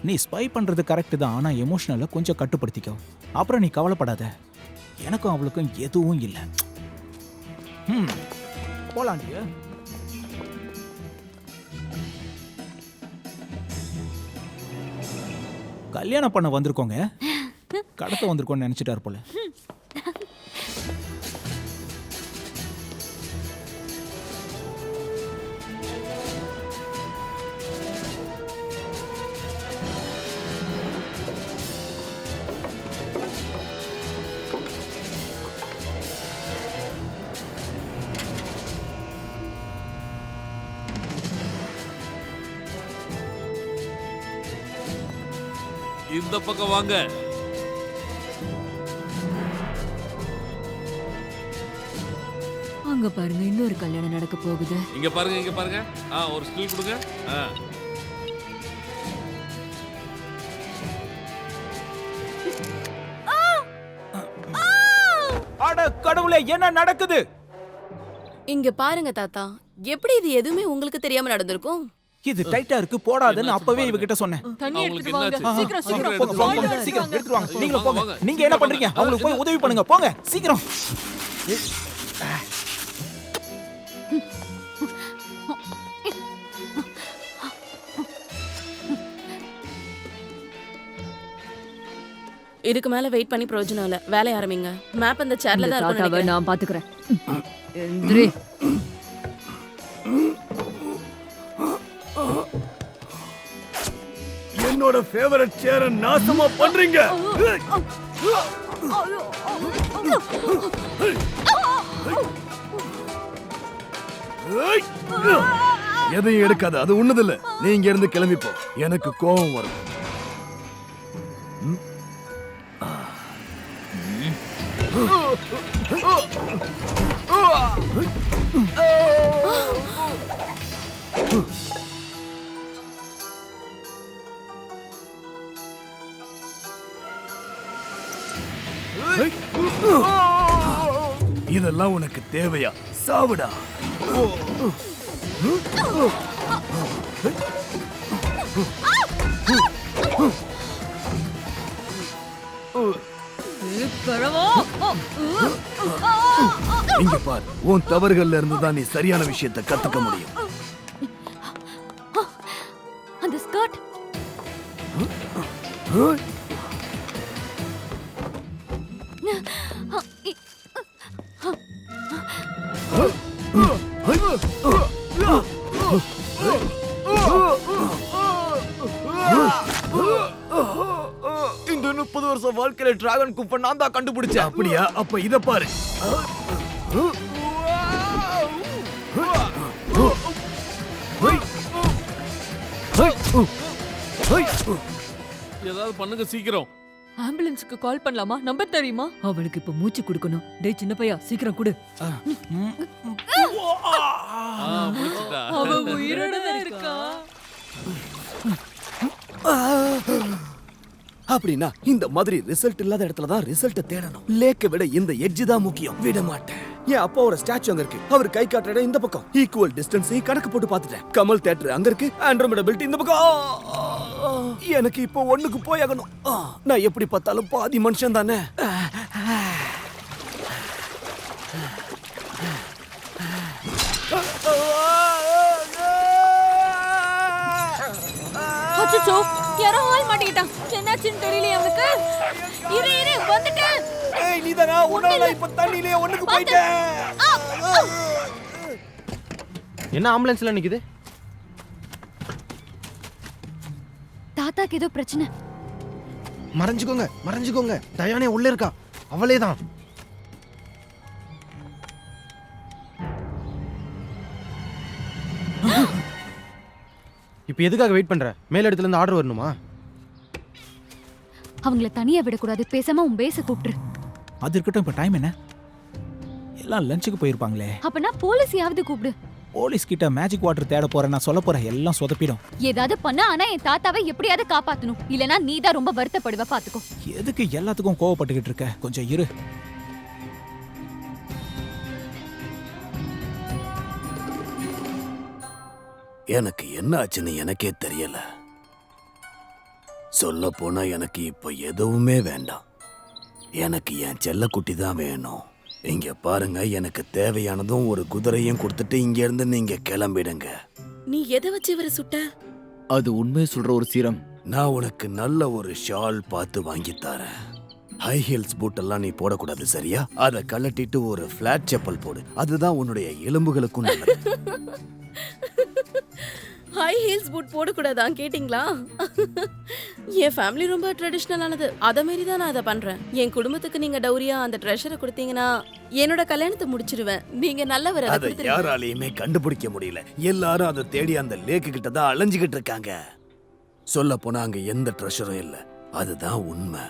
நீ ஸ்பை பண்றது கரெக்ட் தான், ஆனா எமோஷனலை கொஞ்சம் கட்டுப்படுத்திக்கோ. அப்புறம் நீ கவலைப்படாத, எனக்கும் அவளுக்கும் எதுவும் இல்லை. போலாண்டியா? கல்யாணம் பண்ண வந்திருக்கோங்க, கடத்த வந்திருக்கோன்னு நினைச்சிட்டாரு போல. இந்த பக்கம் வாங்க. அங்க பாருங்க, இன்னொரு கல்யாணம் நடக்க போகுது. இங்க பாருங்க, இங்க பாருங்க. ஒரு ஸ்டில் கொடுங்க. அட கடவுளே, என்ன நடக்குது? இங்க பாருங்க தாத்தா, எப்படி இது எதுவுமே உங்களுக்கு தெரியாம நடந்திருக்கும்? இது டைட்டா இருக்கு, போடாதுன்னு அப்பவே இவகிட்ட சொன்னேன். தண்ணி அவங்களுக்கு எடுத்துட்டு வாங்க. என்னாச்சு? சீக்கிரம் சீக்கிரம் சீக்கிரம் எடுத்துட்டு போங்க, வாங்க. போங்க, சீக்கிரம் எடுத்துட்டு வாங்க. நீங்களும் போங்க. வாங்க. நீங்க என்ன பண்றீங்க? அவங்களுக்கு போய் உதவி பண்ணுங்க, போங்க சீக்கிரம். இதுக்கு மேல வெயிட் பண்ணி பிரயோஜனம் இல்ல, வேலைய ஆரம்பிங்க. மேப் அந்த சேர்ல தான் தாத்தாவை இருக்கும். நான் பாத்துக்கிறேன். எந்திரி. என்னோட ஃபேவரட் சேர நாசமா பண்றீங்க. எதையும் எடுக்காத, அது உன்னதில்ல. நீ இங்க இருந்து கிளம்பி போ, எனக்கு கோபம் வரும். இதெல்லாம் உனக்கு தேவையா? சாவுடா. இங்க பாரு, உன் தவறுகள்ல இருந்து தான் நீ சரியான விஷயத்தை கத்துக்க முடியும். அந்த ஸ்கர்ட் இந்த 30 வருஷம் வாழ்க்கையில டிராகன் குப்பை நான் தான் கண்டுபிடிச்சேன். அப்படியா? அப்ப இத பாரு. ஏதாவது பண்ணுங்க சீக்கிரம். ஆம்புலன்ஸ்க்கு கால் பண்ணலாமா? நம்பர் தெரியுமா? அவளுக்கு இப்ப மூச்சு கொடுக்கணும். டேய் சின்ன பையா, சீக்கிரம் கொடு. முடிச்சிட்டா. அவ உயிரோட தான் இருக்கா. அப்படின்னா இந்த மாதிரி ரிசல்ட் இல்லாத இடத்துல தான் ரிசல்ட் தேடணும். லேக்க விட இந்த எட்ஜ் தான் முக்கியம். விட மாட்டேன். என் அப்பாவோட ஸ்டாச்சு அங்க இருக்கு, அவர் கை காட்டுற இடம் இந்த பக்கம். ஈக்குவல் டிஸ்டன்ஸ் கணக்கு போட்டு பார்த்துட்டேன். கமல் தியேட்டர் அங்க இருக்கு, ஆண்ட்ரோமெடா பெல்ட் இந்த பக்கம். எனக்கு இப்போ ஒண்ணுக்கு போயாகணும். நான் எப்படி பார்த்தாலும் பாதி மனுஷன் தானே. அச்சச்சோ, யாரோ ஆள் மாட்டிக்கிட்டான். என்னாச்சுன்னு தெரியலையே அவனுக்கு. இரு இரு, வந்துட்டேன். ஏய் நீதானா? உன்னால இப்ப தண்ணியிலே ஒண்ணுக்கு போயிட்டேன். என்ன ஆம்புலன்ஸ்ல நிக்குது? தாத்தாக்கு ஏதோ பிரச்சனை. மறைஞ்சுக்கோங்க, மறைஞ்சுக்கோங்க. தயானே உள்ள இருக்கா, அவளே தான். இப்போ எதுக்காக வெயிட் பண்ற? மேல் இடத்துல இருந்து ஆர்டர் வரணுமா? அவங்கள தனியா விடக்கூடாது. பேசாம உன் பேச கூப்பிட்டுரு. அது இருக்கட்டும், இப்ப டைம் என்ன? எல்லாம் லஞ்சுக்கு போயிருப்பாங்களே. அப்பனா போலீஸையாவது கூப்பிடு. போலீஸ் கிட்ட மேஜிக் வாட்டர் தேட போறேன், நான் சொல்ல போறேன், எல்லாம் சொதப்பிடும். ஏதாவது பண்ணா, ஆனா என் தாத்தாவை எப்படியாவது காப்பாத்தணும். இல்லனா நீ தான் ரொம்ப வருத்தப்படுவ, பாத்துக்கோ. எதுக்கு எல்லாத்துக்கும் கோவப்பட்டுக்கிட்டு இருக்க? கொஞ்சம் இரு. எனக்கு என்ன ஆச்சுன்னு எனக்கே தெரியல. சொல்ல போனா எனக்கு இப்ப எதுவுமே வேண்டாம். எனக்கு என் செல்லக்குட்டி தான் வேணும். இங்க பாருங்க, எனக்கு தேவையானதும் ஒரு குதிரையும் கொடுத்துட்டு இங்க இருந்து நீங்க கிளம்பிடுங்க. நீ எதை வச்சு இவரை சுட்ட? அது உண்மையை சொல்ற ஒரு சீரம். நான் உனக்கு நல்ல ஒரு ஷால் பார்த்து வாங்கி தரேன். ஹை ஹீல்ஸ் பூட் எல்லாம் நீ போடக்கூடாது, சரியா? அதை கழட்டிட்டு ஒரு ஃபிளாட் செப்பல் போடு. அதுதான் உன்னுடைய எலும்புகளுக்கும் நல்லது. ஹை ஹீல்ஸ் பூட் போடக்கூடாதான் கேட்டிங்களா? என் ஃபேமிலி ரொம்ப ட்ரெடிஷ்னலானது. அதை மாரி தான் நான் அதை பண்றேன். என் குடும்பத்துக்கு நீங்க டௌரியா அந்த ட்ரெஷரை கொடுத்தீங்கன்னா என்னோட கல்யாணத்தை முடிச்சிருவேன். நீங்க நல்லவர். அதை யாராலையுமே கண்டுபிடிக்க முடியல. எல்லாரும் அதை தேடி அந்த லேக்கு கிட்ட தான் அலைஞ்சுகிட்டு இருக்காங்க. சொல்ல போனா அங்க எந்த ட்ரெஷரும் இல்ல. அதுதான் உண்மை.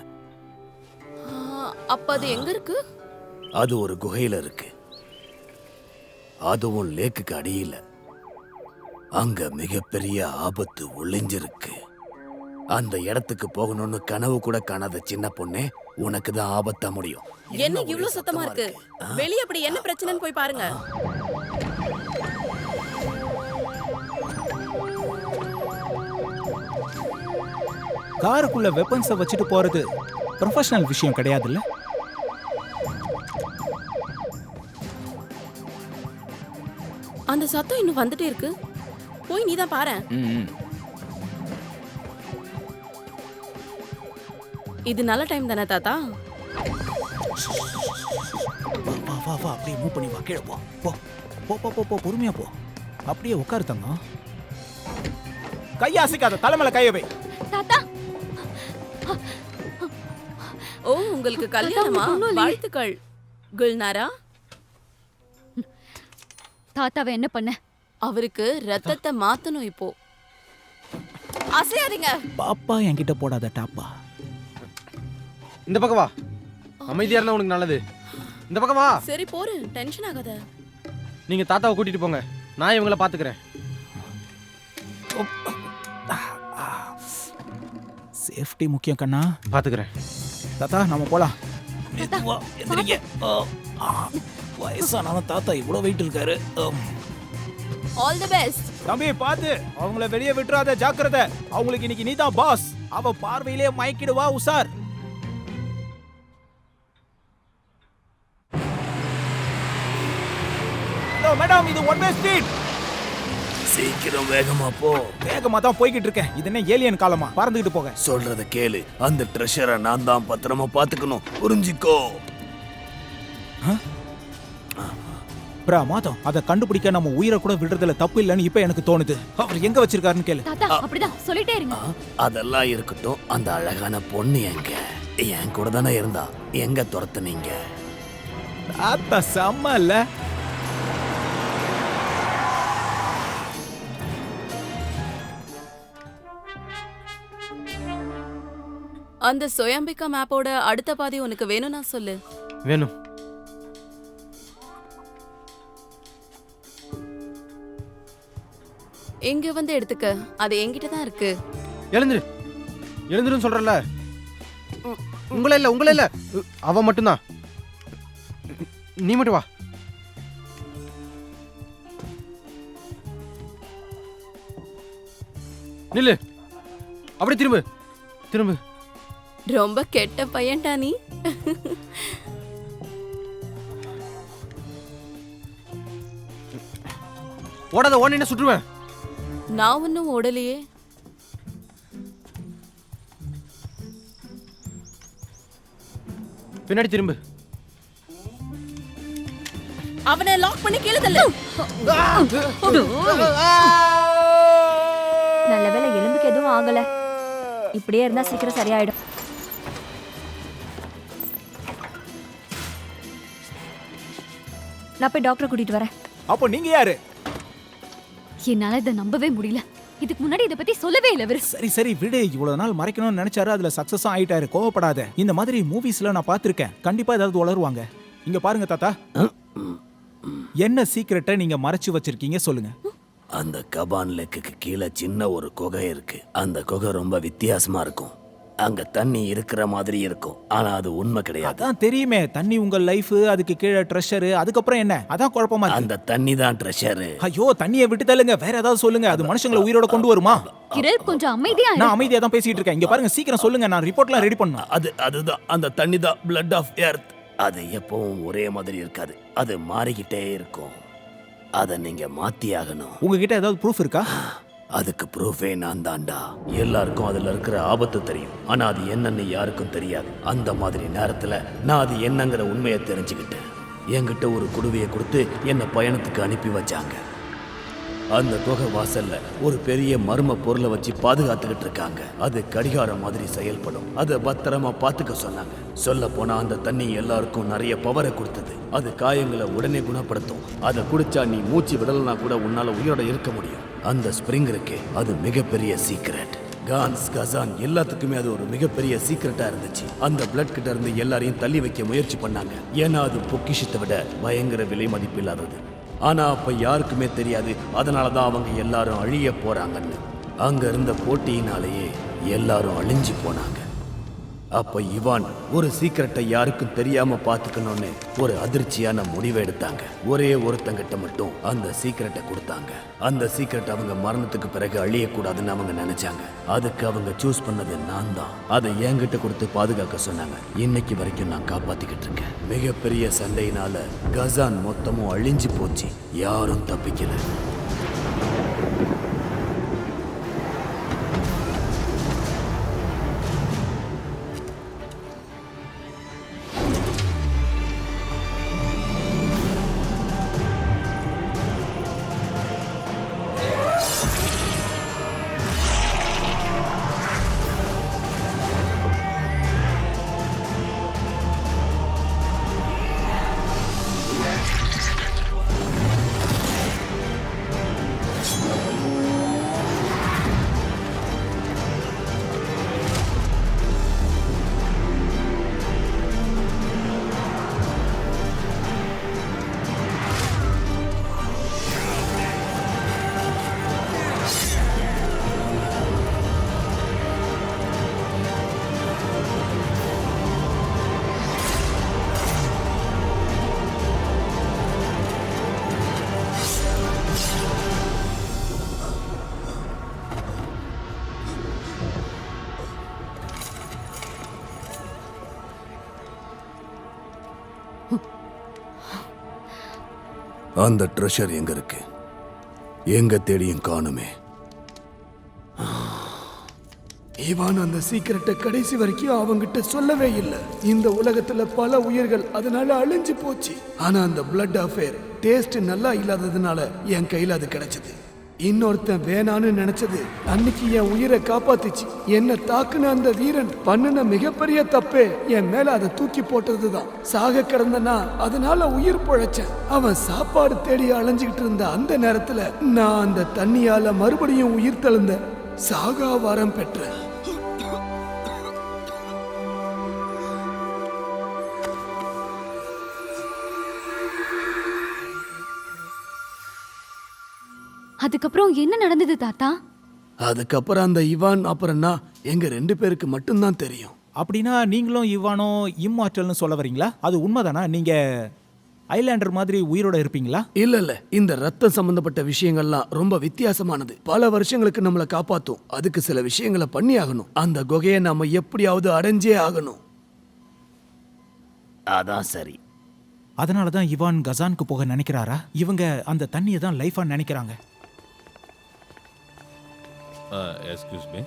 அப்ப அது எங்க இருக்கு? அது ஒரு குகையில இருக்கு. அதுவும் லேக்குக்கு அடியில. அங்க மிகப்பெரிய ஆபத்து ஒளிஞ்சிருக்கு. அந்த இடத்துக்கு போகணும்னு கனவு கூட காணாத சின்ன பொண்ணே, உனக்கு தான் ஆபத்தா முடியும். என்ன இவ்ளோ சத்தமா இருக்கு? வெளிய அப்படி என்ன பிரச்சனைன்னு போய் பாருங்க. காருக்குள்ள வெப்பன்ஸை வச்சுட்டு போறது ப்ரொஃபஷனல் விஷயம் கிடையாதுல்ல? அந்த சத்தம் இன்னும் வந்துட்டே இருக்கு. போய் நீதான் பாரு. இது நல்ல டைம் தானே தாத்தா? வா வா வா, அப்படியே மூவ் பண்ணி வா. கீழே போ போ போ போ போ போ, பொறுமையா போ. அப்படியே உட்காரு தங்கம். கையாசிக்காத, தலைமையில கைய வை. தாத்தா, ஓ, உங்களுக்கு கல்யாணமா? வாழ்த்துக்கள் குல்நாரா. தாத்தாவை என்ன பண்ண? அவருக்கு ரத்தத்தை மாத்தணும் இப்போ. அசையாதீங்க. பாப்பா என்கிட்ட போடாத டாப்பா. இந்த பக்கம் வா. அமைதியா இருந்தா உனக்கு நல்லது. இந்த பக்கம் வா. சரி போரு, டென்ஷன் ஆகாத. நீங்க தாத்தாவை கூட்டிட்டு போங்க, நான் இவங்கள பாத்துக்கிறேன். சேஃப்டி முக்கியம் கண்ணா. பாத்துக்கிறேன். தாத்தா நம்ம போலாம். மெதுவா எந்திரிங்க. வயசானாலும் தாத்தா இவ்வளோ வெயிட் இருக்காரு. All the best. தம்பி பாத்து, அவங்கள வெளியே விட்டுறாத, ஜாக்கிரதை. அவங்களுக்கு இன்னைக்கு நீதான் பாஸ். அவ பார்வையிலே மயக்கிடுவா, உசார். மேடம், இது ஒன் வே ஸ்ட்ரீட். சீக்கிரம் வேகமா போ. வேகமா தான் போய்கிட்டு இருக்கேன். இது என்ன ஏலியன் காலமா? பறந்துகிட்டு போக. சொல்றத கேளு. அந்த ட்ரெஷரை நான் தான் பத்திரமா பாத்துக்கணும், புரிஞ்சுக்கோ. பிரமாதம். அதை கண்டுபிடிக்க நம்ம உயிரை கூட விடுறதுல தப்பு இல்லைன்னு இப்ப எனக்கு தோணுது. அவர் எங்க வச்சிருக்காருன்னு கேளு. தாத்தா, அப்படிதான் சொல்லிட்டே இருங்க. அதெல்லாம் இருக்கட்டும். அந்த அழகான பொண்ணு எங்க? என் கூட தானே இருந்தா. எங்க துரத்துனீங்க? தாத்தா செம்ம இல்ல? அந்த சோயாம்பிகா மேப்போட அடுத்த பாதி உனக்கு வேணும்னா சொல்லு. வேணும். இங்க வந்து எடுத்துக்க. அது என்கிட்ட தான் இருக்கு. எழுந்துரு, எழுந்துருன்னு சொல்றல. உங்களே இல்ல, அவ மட்டும்தான். நீ மட்டும் வா. நில்லு. அப்படி திரும்பு, திரும்பு. ரொம்ப கெட்ட பையன்டா நீ. ஓடாத, ஓடின சுற்றுவேன். நான் ஒன்னும் ஓடலையே. பின்னாடி திரும்பு. அவனை லாக் பண்ணி கீழே தள்ளு. நல்ல வேளை எலும்புக்கு எதுவும் ஆகல. இப்படியே இருந்தா சீக்கிரம் சரியாயிடும். நான் போய் டாக்டரை கூட்டிட்டு வரேன். அப்போ நீங்க யாரு? என்னால இதை நம்பவே முடியல. இதுக்கு முன்னாடி இதை பத்தி சொல்லவே இல்ல இவரு. சரி சரி விடு. இவ்வளவு நாள் மறைக்கணும்னு நினைச்சாரு, அதுல சக்சஸும் ஆயிட்டாரு. கோவப்படாத. இந்த மாதிரி மூவிஸ்ல நான் பார்த்திருக்கேன். கண்டிப்பா ஏதாவது வளருவாங்க. இங்க பாருங்க தாத்தா, என்ன சீக்கிரட்டை நீங்க மறைச்சு வச்சிருக்கீங்க சொல்லுங்க. அந்த கபான் லேக்குக்கு கீழே சின்ன ஒரு குகை இருக்கு. அந்த குகை ரொம்ப வித்தியாசமா இருக்கும். அங்க தண்ணி இருக்கிற மாதிரி இருக்கும் ஆனா அது உண்மை கிடையாது. அதான் தெரியுமே, தண்ணி உங்க லைஃப், அதுக்கு கீழே ட்ரெஷர், அதுக்கப்புறம் என்ன? அதான் குழப்பமா இருக்கு. அந்த தண்ணி தான் ட்ரெஷர். ஐயோ, தண்ணியை விட்டு தள்ளுங்க, வேற ஏதாவது சொல்லுங்க. அது மனுஷங்களை உயிரோட கொண்டு வருமா? கிரல் கொஞ்சம் அமைதியா இரு. நான் அமைதியா தான் பேசிட்டு இருக்கேன். இங்க பாருங்க, சீக்கிரம் சொல்லுங்க, நான் ரிப்போர்ட்லாம் ரெடி பண்ணணும். அதுதான் அந்த தண்ணி தான் பிளட் ஆஃப் எர்த். அது எப்பவும் ஒரே மாதிரி இருக்காது, அது மாறிக்கிட்டே இருக்கும். அதை நீங்க மாத்தி ஆகணும். உங்ககிட்ட ஏதாவது ப்ரூஃப் இருக்கா? அதுக்கு ப்ரூஃபே நான் தான்டா. எல்லாருக்கும் அதுல இருக்கிற ஆபத்து தெரியும், ஆனா அது என்னன்னு யாருக்கும் தெரியாது. அந்த மாதிரி நேரத்துல நான் அது என்னங்கிற உண்மையை தெரிஞ்சுக்கிட்டேன். என்கிட்ட ஒரு குடுவையை கொடுத்து என்னை பயணத்துக்கு அனுப்பி வச்சாங்க. அந்த குகை வாசல்ல ஒரு பெரிய மர்ம பொருளை வச்சு பாதுகாத்துக்கிட்டு இருக்காங்க. அது கடிகாரம் மாதிரி செயல்படும். அதை பத்திரமா பாத்துக்க சொன்னாங்க. சொல்ல போனா அந்த தண்ணி எல்லாருக்கும் நிறைய பவரை கொடுத்தது. அது காயங்களை உடனே குணப்படுத்தும். அதை குடிச்சா நீ மூச்சு விடலனா கூட உன்னால உயிரோட இருக்க முடியும். அந்த ஸ்பிரிங் இருக்கே, அது மிகப்பெரிய சீக்ரெட். கான்ஸ் கசான் எல்லாத்துக்குமே அது ஒரு மிகப்பெரிய சீக்ரெட்டா இருந்துச்சு. அந்த பிளட் கிட்ட இருந்து எல்லாரையும் தள்ளி வைக்க முயற்சி பண்ணாங்க. ஏன்னா அது பொக்கிஷத்தை விட பயங்கர விலை மதிப்பு இல்லாதது. ஆனா அப்ப யாருக்குமே தெரியாது, அதனாலதான் அவங்க எல்லாரும் அழிய போறாங்கன்னு. அங்க இருந்த போட்டியினாலேயே எல்லாரும் அழிஞ்சு போனாங்க. அப்ப இவான் ஒரு சீக்கிரட்டை யாருக்கும் தெரியாம பாத்துக்கணும்னு ஒரு அதிர்ச்சியான முடிவை எடுத்தாங்க. ஒரே ஒருத்தங்கிட்ட மட்டும் அந்த சீக்கிரட்டை கொடுத்தாங்க. அந்த சீக்கிரட் அவங்க மரணத்துக்கு பிறகு அழியக்கூடாதுன்னு அவங்க நினைச்சாங்க. அதுக்கு அவங்க சூஸ் பண்ணது நான் தான். அதை என்கிட்ட கொடுத்து பாதுகாக்க சொன்னாங்க. இன்னைக்கு வரைக்கும் நான் காப்பாத்திக்கிட்டு இருக்கேன். மிகப்பெரிய சண்டையினால கசான் மொத்தமும் அழிஞ்சு போச்சு, யாரும் தப்பிக்கல. அந்த ட்ரெஷர் எங்க இருக்கு? எங்க தேடியும் காணுமே. இவான் அந்த சீக்கிரட்டை கடைசி வரைக்கும் அவங்கிட்ட சொல்லவே இல்லை. இந்த உலகத்துல பல உயிர்கள் அதனால அழிஞ்சு போச்சு. ஆனா அந்த பிளட் அஃபேர் டேஸ்ட் நல்லா இல்லாததுனால என் கையில அது கிடைச்சது. இன்னொருத்தன் வேணான்னு நினைச்சது அன்னைக்கு என் உயிரை காப்பாத்துச்சு. என்ன தாக்குன அந்த வீரன் பண்ணுன மிகப்பெரிய தப்பே என் மேல அதை தூக்கி போட்டதுதான். சாக கிடந்தனா அதனால உயிர் பொழைச்சேன். அவன் சாப்பாடு தேடி அலைஞ்சுக்கிட்டு இருந்த அந்த நேரத்துல நான் அந்த தண்ணியால மறுபடியும் உயிர் தெழுந்த சாகா வரம் பெற்றேன். அதுக்கப்புறம் என்ன நடந்தது தாத்தா? அதுக்கப்புறம் அந்த இவான் அப்புறம் நான் எங்க 2 பேருக்கு மட்டும்தான் தெரியும். அப்படின்னா நீங்களும் இவானோ இம்மார்டல்னு சொல்ல வரீங்களா? அது உண்மைதானா? நீங்க ஐலாண்டர் மாதிரி உயிரோட இருப்பீங்களா? இல்ல, இந்த ரத்தம் சம்பந்தப்பட்ட விஷயங்கள்லாம் ரொம்ப வித்தியாசமானது. பல வருஷங்களுக்கு நம்மளை காப்பாத்தும். அதுக்கு சில விஷயங்களை பண்ணி ஆகணும். அந்த குகையை நாம எப்படியாவது அடைஞ்சே ஆகணும். அதான் சரி. அதனாலதான் இவான் கசானுக்கு போக நினைக்கிறாரா? இவங்க அந்த தண்ணியை தான் லைஃபா நினைக்கிறாங்க. Excuse me.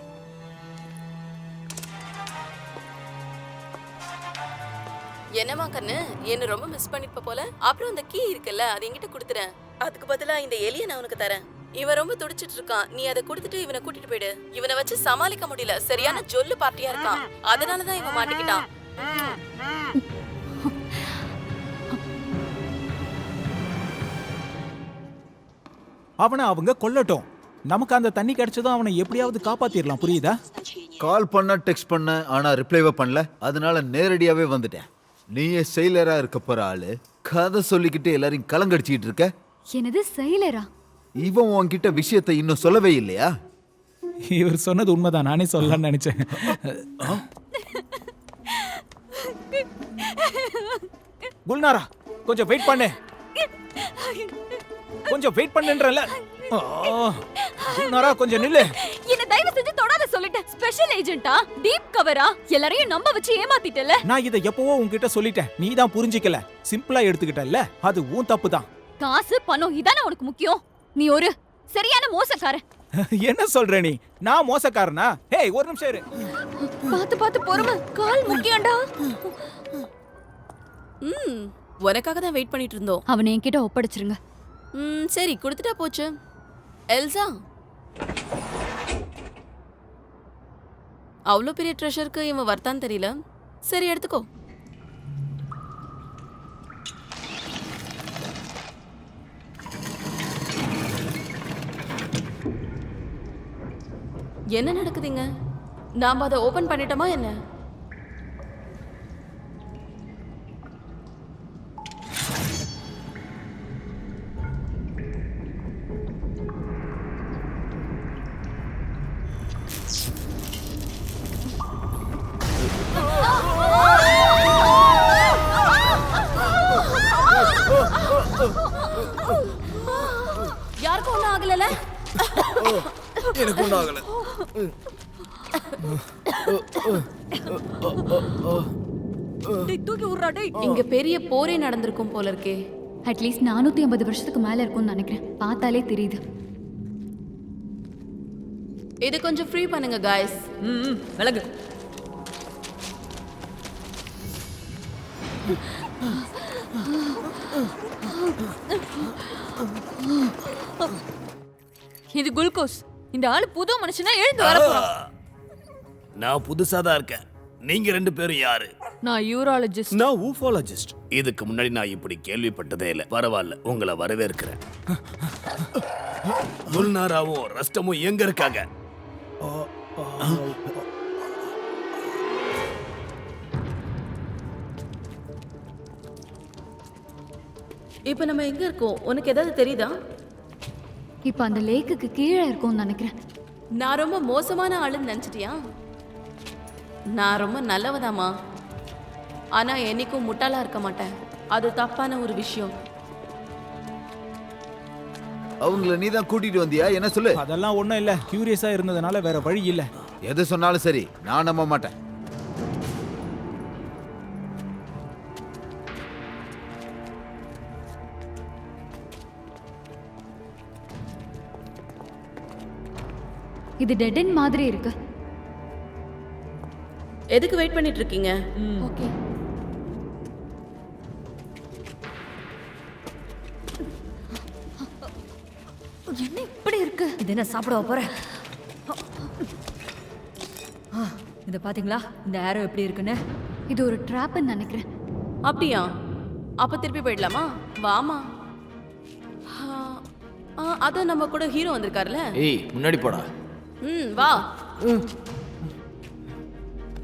என்னமா கண்ணு, என்ன ரொம்ப மிஸ் பண்ணிப்ப போல. அப்புறம் அந்த கீ இருக்குல்ல, அது என்கிட்ட கொடுத்துறேன். அதுக்கு பதிலா இந்த எலியை நான் உனக்கு தரேன். இவன் ரொம்ப துடிச்சிட்டு இருக்கான். நீ அதை கொடுத்துட்டு இவனை கூட்டிட்டு போயிடு. இவனை வச்சு சமாளிக்க முடியல, சரியான ஜொல்லு பார்ட்டியா இருக்கான். அதனாலதான் இவன் மாட்டிக்கிட்டான். அவனை அவங்க கொல்லட்டும். நமக்கு அந்த தண்ணி கிடைச்சதும் அவனை எப்படியாவது காப்பாத்திரலாம். புரியுதா? கால் பண்ண, டெக்ஸ்ட் பண்ண, ஆனா ரிப்ளைவே பண்ணல. அதனால நேரடியாவே வந்துட்டேன். நீயே செயலரா இருக்க போற ஆளு, கதை சொல்லிக்கிட்டு எல்லாரையும் கலங்கடிச்சிட்டு இருக்க. என்னது செயலரா? இவன் உன்கிட்ட விஷயத்தை இன்னும் சொல்லவே இல்லையா? இவர் சொன்னது உண்மைதான், நானே சொல்லலாம்னு நினைச்சேன். குல்நாரா கொஞ்சம் வெயிட் பண்ணு, கொஞ்சம் வெயிட் பண்ணுன்றல. குல்நாரா கொஞ்சம் நில்லு. என்ன தயவு செஞ்சு தொடாத சொல்லிட்டேன். ஸ்பெஷல் ஏஜென்ட்டா, டீப் கவரா, எல்லாரையும் நம்ப வச்சு ஏமாத்திட்டல. நான் இதை எப்பவோ உன்கிட்ட சொல்லிட்டேன், நீ தான் புரிஞ்சிக்கல. சிம்பிளா எடுத்துக்கிட்டல்ல, அது உன் தப்பு தான். காசு பணம் இதானே உனக்கு முக்கியம். நீ ஒரு சரியான மோசக்காரன். என்ன சொல்ற நீ? நான் மோசக்காரனா? ஹேய் ஒரு நிமிஷம் இரு. பாத்து பாத்து பொறுமை, கால் முக்கியம்டா. உனக்காக தான் வெயிட் பண்ணிட்டு இருந்தோம். அவனை என்கிட்ட ஒப்படைச்சிருங்க. சரி கொடுத்துட்டா போச்சு. எல்சா, அவ்வளோ பெரிய ட்ரெஷருக்கு இவன் வர்த்தான்னு தெரியல. சரி எடுத்துக்கோ. என்ன நடக்குதுங்க? நாம அதை ஓபன் பண்ணிட்டோமா என்ன? யாருக்கும் ஒன்றும் ஆகல. எனக்கு ஒன்றும் ஆகல. தூக்கி விடுறா டேய். இங்க பெரிய போரே நடந்திருக்கும் போல இருக்கே. அட்லீஸ்ட் 450 வருஷத்துக்கு மேல இருக்கும்னு நினைக்கிறேன். பார்த்தாலே தெரியுது. இது கொஞ்சம் ஃப்ரீ பண்ணுங்க गाइस. விலகு. இது குளுக்கோஸ். இந்த ஆளு புது மனுஷனா எழுந்து வர போறான். நான் புதுசா தான் இருக்கேன். நீங்க ரெண்டு பேரும் யாரு? நான் யூராலஜிஸ்ட். நான் ஊஃபாலஜிஸ்ட். இதுக்கு முன்னாடி நான் இப்படி கேள்விப்பட்டதே இல்லை. பரவாயில்ல, உங்களை வரவேற்கிறேன். குல்நாராவும் ரஸ்டமும் எங்க இருக்காங்க? இப்போ நம்ம எங்க இருக்கோம்? உனக்கு ஏதாவது தெரியுதா? இப்ப அந்த லேக்குக்கு கீழே இருக்கும்னு நினைக்கிறேன். நான் ரொம்ப மோசமான ஆளுன்னு நினைச்சிட்டியா? நான் ரொம்ப நல்லவதாமா. ஆனா என்னைக்கும் முட்டாளா இருக்க மாட்டேன். அது தப்பான ஒரு விஷயம். அவங்கள நீ தான் கூட்டிட்டு வந்தியா? என்ன சொல்லு. அதெல்லாம் ஒண்ணும் இல்ல, கியூரியஸா இருந்ததுனால வேற வழி இல்ல. எது சொன்னாலும் சரி, நான் நம்ப மாட்டேன். இது டெட் எண்ட் மாதிரி இருக்கு. எதுக்கு வெயிட் பண்ணிட்டு இருக்கீங்க? ஓகே. என்ன இப்படி இருக்கு? இது என்ன சாப்பிடவா போற? இத பாத்தீங்களா? இந்த ஏரோ எப்படி இருக்குன்னு? இது ஒரு ட்ராப்னு நினைக்கிறேன். அப்படியா? அப்ப திருப்பி போயிடலாமா? வாமா. அது நம்ம கூட ஹீரோ வந்திருக்காருல. ஏய், முன்னாடி போடா. வா.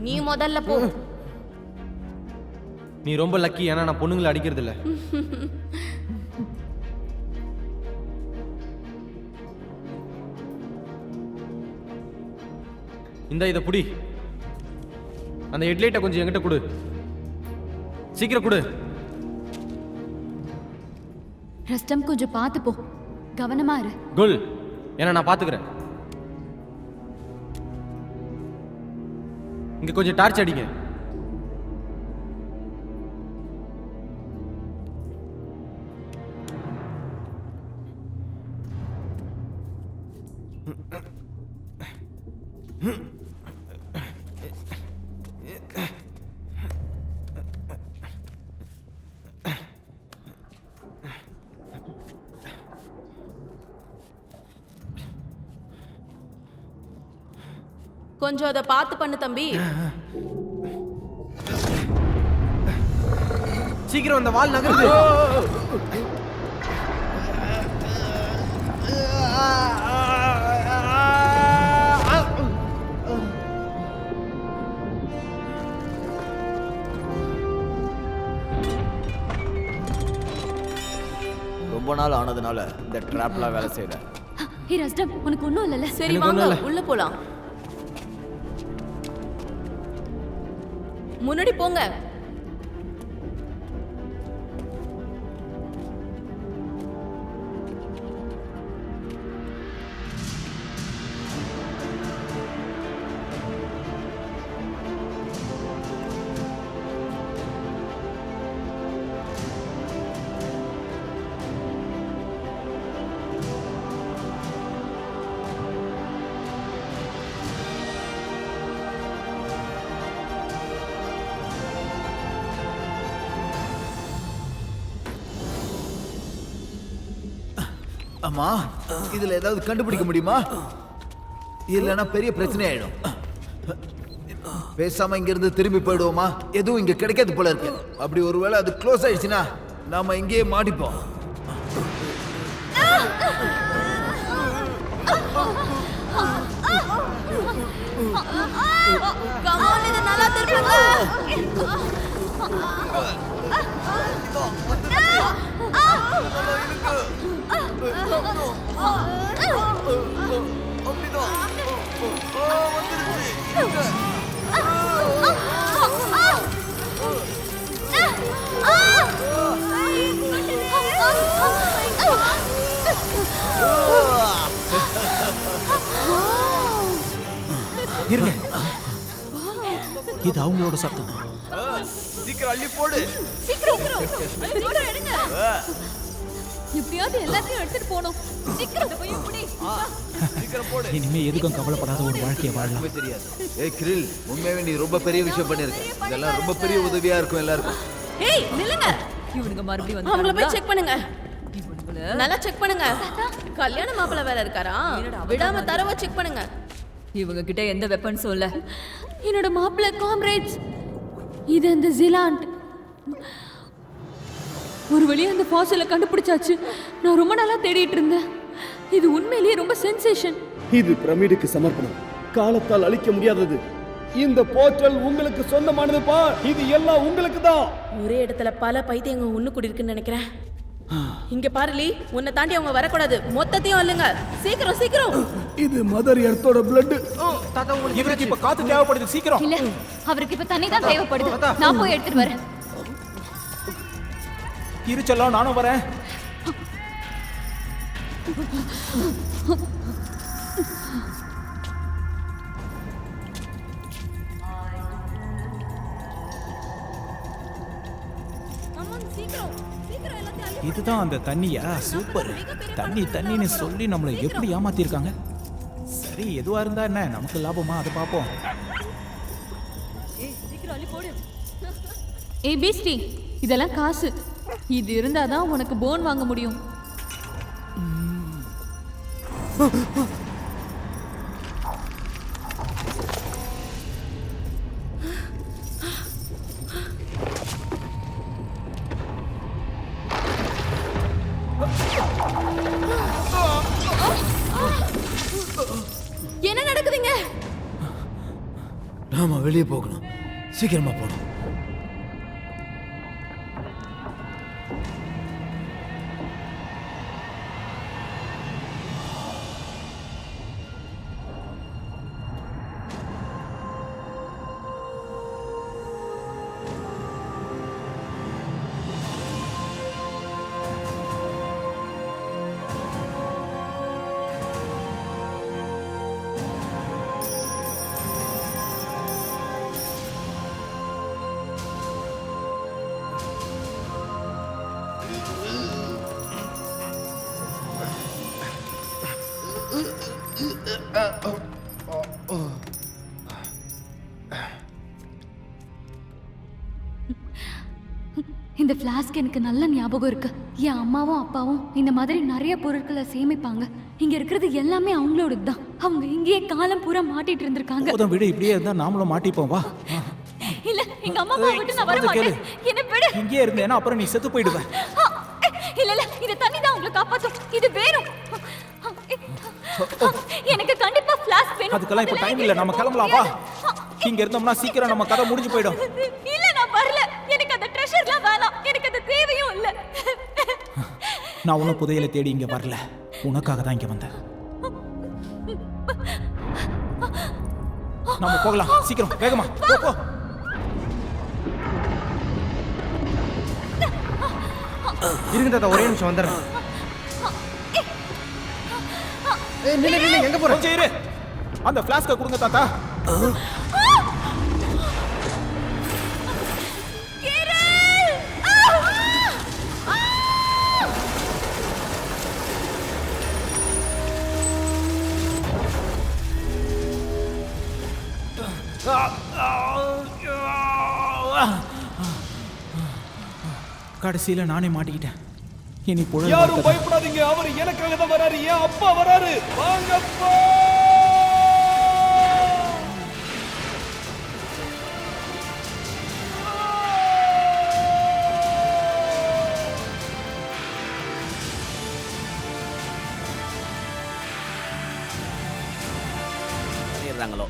நீ முதல்ல போ. நீ ரொம்ப லக்கி, ஏன்னா நான் பொண்ணுங்களை அடிக்கிறது இல்ல. இந்த இதை புடி. அந்த ஹெட்லைட்டை கொஞ்சம் என்கிட்ட கொடு. சீக்கிரம் கொடு. ரஸ்டம் கொஞ்சம் பார்த்து போ. கவனமா இரு. குல், ஏன்னா நான் பாத்துக்கிறேன். இங்க கொஞ்சம் டார்ச் அடிங்க. கொஞ்சம் அதை பார்த்து பண்ணு தம்பி. சீக்கிரம் அந்த வால் நகருது. ரொம்ப நாள் ஆனதுனால இந்த ட்ராப்லாம் வேலை செய்யல. ஹே ரஸ்டம், உனக்கு ஒண்ணும் இல்லல? சரி எனக்கு வாங்க ஒண்ணும் இல்ல. உள்ள போலாம். முன்னாடி போங்க. அம்மா, இதுல ஏதாவது கண்டுபிடிக்க முடியுமா? இல்லைன்னா பெரிய பிரச்சனை ஆயிடும். பேசாம இங்க இருந்து திரும்பி போயிடுவோமா? எதுவும் இங்க கிடைக்காது போல இருக்கு. அப்படி ஒருவேளை அது க்ளோஸ் ஆயிடுச்சுன்னா நாம இங்கேயே மாட்டிப்போம். கமான், இத நல்லா திருப்புங்க. இருங்க, இது அவங்களோட சத்தம். சீக்கிரம் அள்ளி போடு. சீக்கிரம் சீக்கிரம் எடுங்க. எப்படியாவது எல்லாத்தையும் எடுத்துட்டு போணும். சீக்கிரம் போய் புடி. சீக்கிரம் போடு. இனிமே எதுக்கும் கவலைப்படாத ஒரு வாழ்க்கையை வாழலாம். தெரியாது. ஏய் கிரில், உண்மையாவே நீ ரொம்ப பெரிய விஷயம் பண்ணிருக்க. இதெல்லாம் ரொம்ப பெரிய உதவியா இருக்கும் எல்லாருக்கும். ஏய் நில்லுங்க. இவனுங்க மறுபடியும் அவங்கள வந்து போய் செக் பண்ணுங்க. நல்லா செக் பண்ணுங்க. கல்யாண மாப்பிள்ளை வேற இருக்காரா? விடாம தரவா செக் பண்ணுங்க. இவங்க கிட்ட எந்த வெப்பன்ஸும் இல்ல. என்னோட மாப்பிள்ளை காம்ரேட்ஸ், இது அந்த ஜிலாண்ட். ஒரு வழியா அந்த ஃபாசிலை கண்டுபிடிச்சாச்சு. நான் ரொம்ப நாளா தேடிட்டு இருந்தேன். இது உண்மையிலேயே ரொம்ப சென்சேஷன். இது பிரமிடுக்கு சமர்ப்பணம், காலத்தால் அழிக்க முடியாதது. இந்த போர்ட்டல் உங்களுக்கு சொந்தமானதுப்பா. இது எல்லாம் உங்களுக்கு தான். ஒரே இடத்துல பல பைத்தியங்க ஒண்ணு கூடி இருக்குன்னு நினைக்கிறேன். இங்க பாரு லீ, உன்னை தாண்டி அவங்க வரக்கூடாது. மொத்தத்தையும் அள்ளுங்க. சீக்கிரம் சீக்கிரம். இது மதர் எர்த்தோட பிளட். இவருக்கு இப்ப காத்து தேவைப்படுது. சீக்கிரம். இல்ல, அவருக்கு இப்ப தண்ணி தான் தேவைப்படுது. நான் போய் எடுத்துட்டு வரேன். இருச்செல்லாம் நானும் வரேன். இதுதான் அந்த தண்ணியா? சூப்பர். தண்ணி தண்ணின்னு சொல்லி நம்மளை எப்படி ஏமாத்திருக்காங்க. சரி, எதுவா இருந்தா என்ன, நமக்கு லாபமா அதை பார்ப்போம். ஏய் பீஸ்டி, இதெல்லாம் காசு. இது இருந்தாதான் உனக்கு போன் வாங்க முடியும். என்ன நடக்குதுங்க? நாம வெளியே போகணும். சீக்கிரமா போகணும். இந்த ஃப்ளாஸ்க் எனக்கு நல்ல ஞாபகம் இருக்கு. என் அம்மாவும் அப்பாவும் இந்த மாதிரி நிறைய பொருட்களை சேமிப்பாங்க. இங்க இருக்கிறது எல்லாமே அவங்களோட தான். அவங்க இங்கேயே காலம் பூரா மாட்டிட்டு இருந்திருக்காங்க. போதும் விடு, இப்படியே இருந்தா நாமளும் மாட்டிப்போம். வா. இல்ல, எங்க அம்மா அப்பாவை விட்டு நான் வர மாட்டேன். என்ன விடு. இங்கேயே இருந்தேன்னா அப்புறம் நீ செத்து போயிடுவ. இல்ல இல்ல, இந்த தண்ணி தான் உங்களை காப்பாத்தும். இது வேணும். எனக்கு கண்டிப்பா ஃப்ளாஸ்க் வேணும். அதுக்கெல்லாம் இப்ப டைம் இல்ல, நம்ம கிளம்பலாம். வா. இங்க இருந்தோம்னா சீக்கிரம் நம்ம கதை முடிஞ்சு போயிடும். இல்ல, நான் வரல. எனக்கு அந்த ட்ரெஷர்லாம் வேணாம். எனக்கு அது தேவையும் இல்ல. நான் உன்னை புதையலை தேடி இங்க வரல, உனக்காக தான் இங்க வந்தேன். நம்ம போகலாம், சீக்கிரம் வேகமா போ போ. இருங்க தாத்தா, ஒரே நிமிஷம் வந்துடுறேன். எங்க போற? கொஞ்சம் இரு, அந்த ஃபிளாஸ்க கொடுங்க தாத்தா. கடைசியில நானே மாட்டிக்கிட்டேன். இனி யாரும் பயப்படாதீங்க, அவர் எனக்காக தான் வராரு. என் அப்பா வராரு. வாங்கப்பா. ஏறாங்களோ.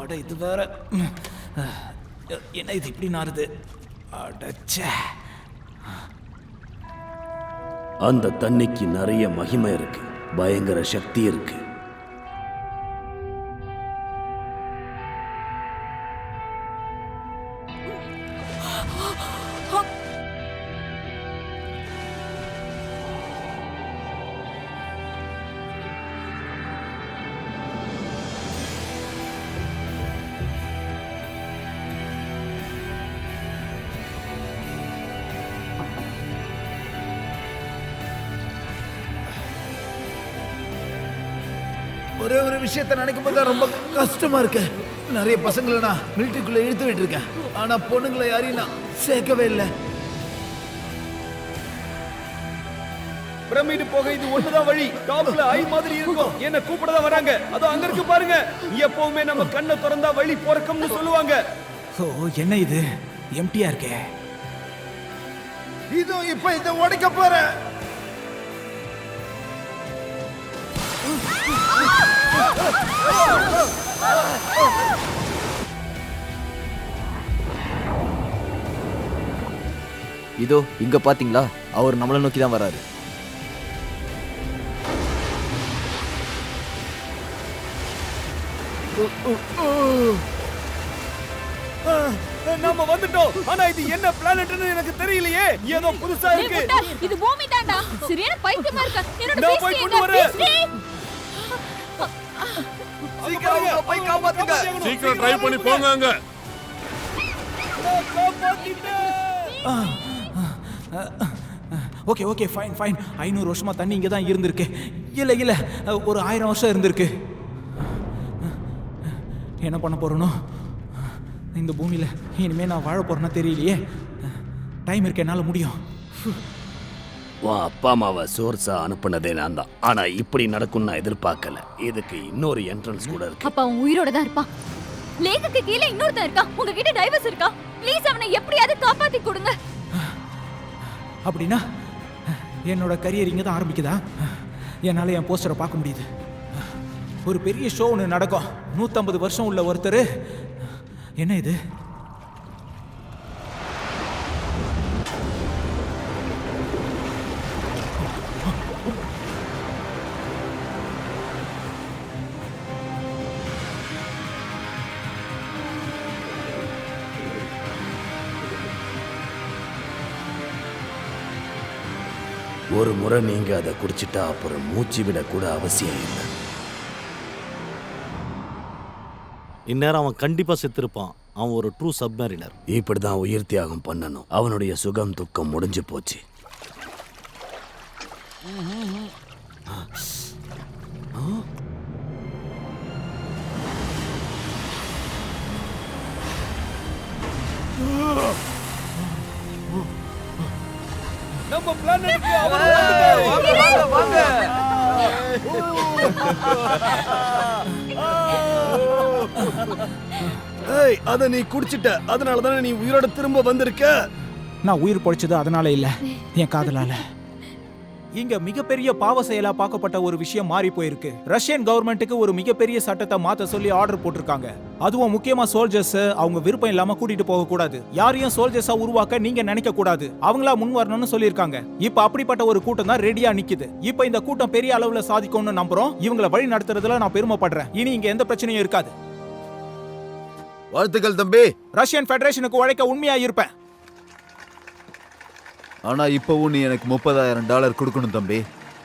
அட இது வேற என்ன இது இப்படி நாறுது? அடச்சே. அந்த தண்ணிக்கு நிறைய மகிமை இருக்கு, பயங்கர சக்தி இருக்கு. ஒரே ஒரு விஷயத்தை நினைக்கும் போது ரொம்ப கஷ்டமா இருக்கு. நிறைய பசங்களை நான் மிலிட்டரிக்குள்ள இழுத்து விட்டு இருக்கேன், ஆனா பொண்ணுங்களை யாரையும் நான் சேர்க்கவே இல்லை. பிரமிடு போக இது ஒண்ணுதான் வழி. டாப்ல ஐ மாதிரி இருக்கும். என்ன கூப்பிடதான் வராங்க. அதோ அங்க இருக்கு பாருங்க. எப்பவுமே நம்ம கண்ணை திறந்தா வழி போறக்கம்னு சொல்லுவாங்க. ஓ என்ன இது எம்டியா இருக்கே. இதோ இப்ப இதை உடைக்க போறேன். இதோ இங்க பாத்தீங்களா, அவர் நம்மளை நோக்கி தான் வராரு. நாம வந்துட்டோம். ஆனா இது என்ன பிளானட்னு எனக்கு தெரியலையே. ஏதோ புதுசா இருக்கு. இது பூமி தான்டா. சரியான பைத்தியமா இருக்க. என்னோட நான் போய் கொண்டு வரேன். சீக்கிரம் போய் காப்பாத்துங்க. சீக்கிரம் ட்ரை பண்ணி போங்க. அங்க ஓகே ஓகே ஃபைன் ஃபைன். 500 வருஷமா தண்ணி இங்கே தான் இருந்திருக்கு. இல்லை இல்லை, ஒரு 1000 வருஷம் இருந்திருக்கு. என்ன பண்ண போறேனோ இந்த பூமியில், இனிமேல் நான் வாழ போறேன்னா தெரியலையே. டைம் இருக்கு, என்னால் முடியும். உன் அப்பா அம்மாவை சோர்ஸா அனுப்புனதே நான் தான், ஆனா இப்படி நடக்கும் நான் எதிர்பார்க்கல. இதுக்கு இன்னொரு என்ட்ரன்ஸ் கூட இருக்கு. அப்ப அவன் உயிரோட தான் இருப்பான். லேக்குக்கு கீழே இன்னொருத்தன் இருக்கான். உங்ககிட்ட டைவர்ஸ் இருக்கா? ப்ளீஸ் அவனை எப்படியாவது காப்பாத்தி கொடுங்க. அப்படின்னா என்னோட கரியர் இங்கே தான் ஆரம்பிக்குதா? என்னால் என் போஸ்டரை பார்க்க முடியுது. ஒரு பெரிய ஷோ ஒன்று நடக்கும். 150 வருஷம் உள்ள ஒருத்தர். என்ன இது? ஒரு முறை நீங்க அதை குடிச்சிட்டா அப்புறம் மூச்சு விட கூட அவசியம் இல்லை. இந்நேரம் அவன் கண்டிப்பா செத்திருப்பான். அவன் ஒரு ட்ரூ சப்மரீனர். இப்படிதான் உயிர் தியாகம் பண்ணணும். அவனுடைய சுகம் துக்கம் முடிஞ்சு போச்சு. நம்ம பிளானட்க்கு அவர் வந்துட்டாரு. வாங்க. ஏய், அத நீ குடிச்சிட்ட. அதனால தானே நீ உயிரோட திரும்ப வந்திருக்க. நான் உயிர் பொழைச்சது அதனால இல்லை, என் காதலால. இங்க மிகப்பெரிய பாவ செயலா பார்க்கப்பட்ட ஒரு விஷயம் மாறி போயிருக்கு. ரஷ்யன் கவர்மெண்ட்டுக்கு ஒரு மிகப்பெரிய சட்டத்தை மாத்த சொல்லி ஆர்டர் போட்டிருக்காங்க. அதுவும் முக்கியமா சோல்ஜர்ஸ் அவங்க விருப்பம் இல்லாம கூட்டிட்டு போக கூடாது. யாரையும் சோல்ஜர்ஸா உருவாக்க நீங்க நினைக்க கூடாது. அவங்களா முன் வரணும்னு சொல்லியிருக்காங்க. இப்ப அப்படிப்பட்ட ஒரு கூட்டம் தான் ரெடியா நிக்குது. இப்ப இந்த கூட்டம் பெரிய அளவுல சாதிக்கும்னு நம்புறோம். இவங்களை வழி நடத்துறதுல நான் பெருமைப்படுறேன். இனி இங்க எந்த பிரச்சனையும் இருக்காது. வாழ்த்துக்கள் தம்பி. ரஷ்யன் ஃபெடரேஷனுக்கு உழைக்க உண்மையா இருப்பேன். ஆனா இப்பவும் நீ எனக்கு $30,000 கொடுக்கணும் தம்பி.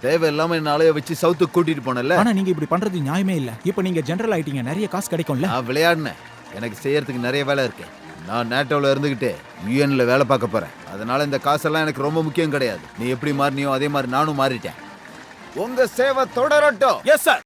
தேவையில்லாம என்ன அலைய வச்சு சவுத்துக்கு கூட்டிட்டு போனல. ஆனா நீங்க இப்படி பண்றது நியாயமே இல்ல. இப்ப நீங்க ஜெனரல் ஆயிட்டீங்க, நிறைய காசு கிடைக்கும்ல. நான் விளையாடினேன், எனக்கு செய்யறதுக்கு நிறைய வேலை இருக்கு. நான் நேட்டோல இருந்துகிட்டு யுஎன்ல வேலை பார்க்க போறேன். அதனால இந்த காசெல்லாம் எனக்கு ரொம்ப முக்கியம் கிடையாது. நீ எப்படி மாறினியோ அதே மாதிரி நானும் மாறிட்டேன். உங்க சேவை தொடரட்டும். Yes sir.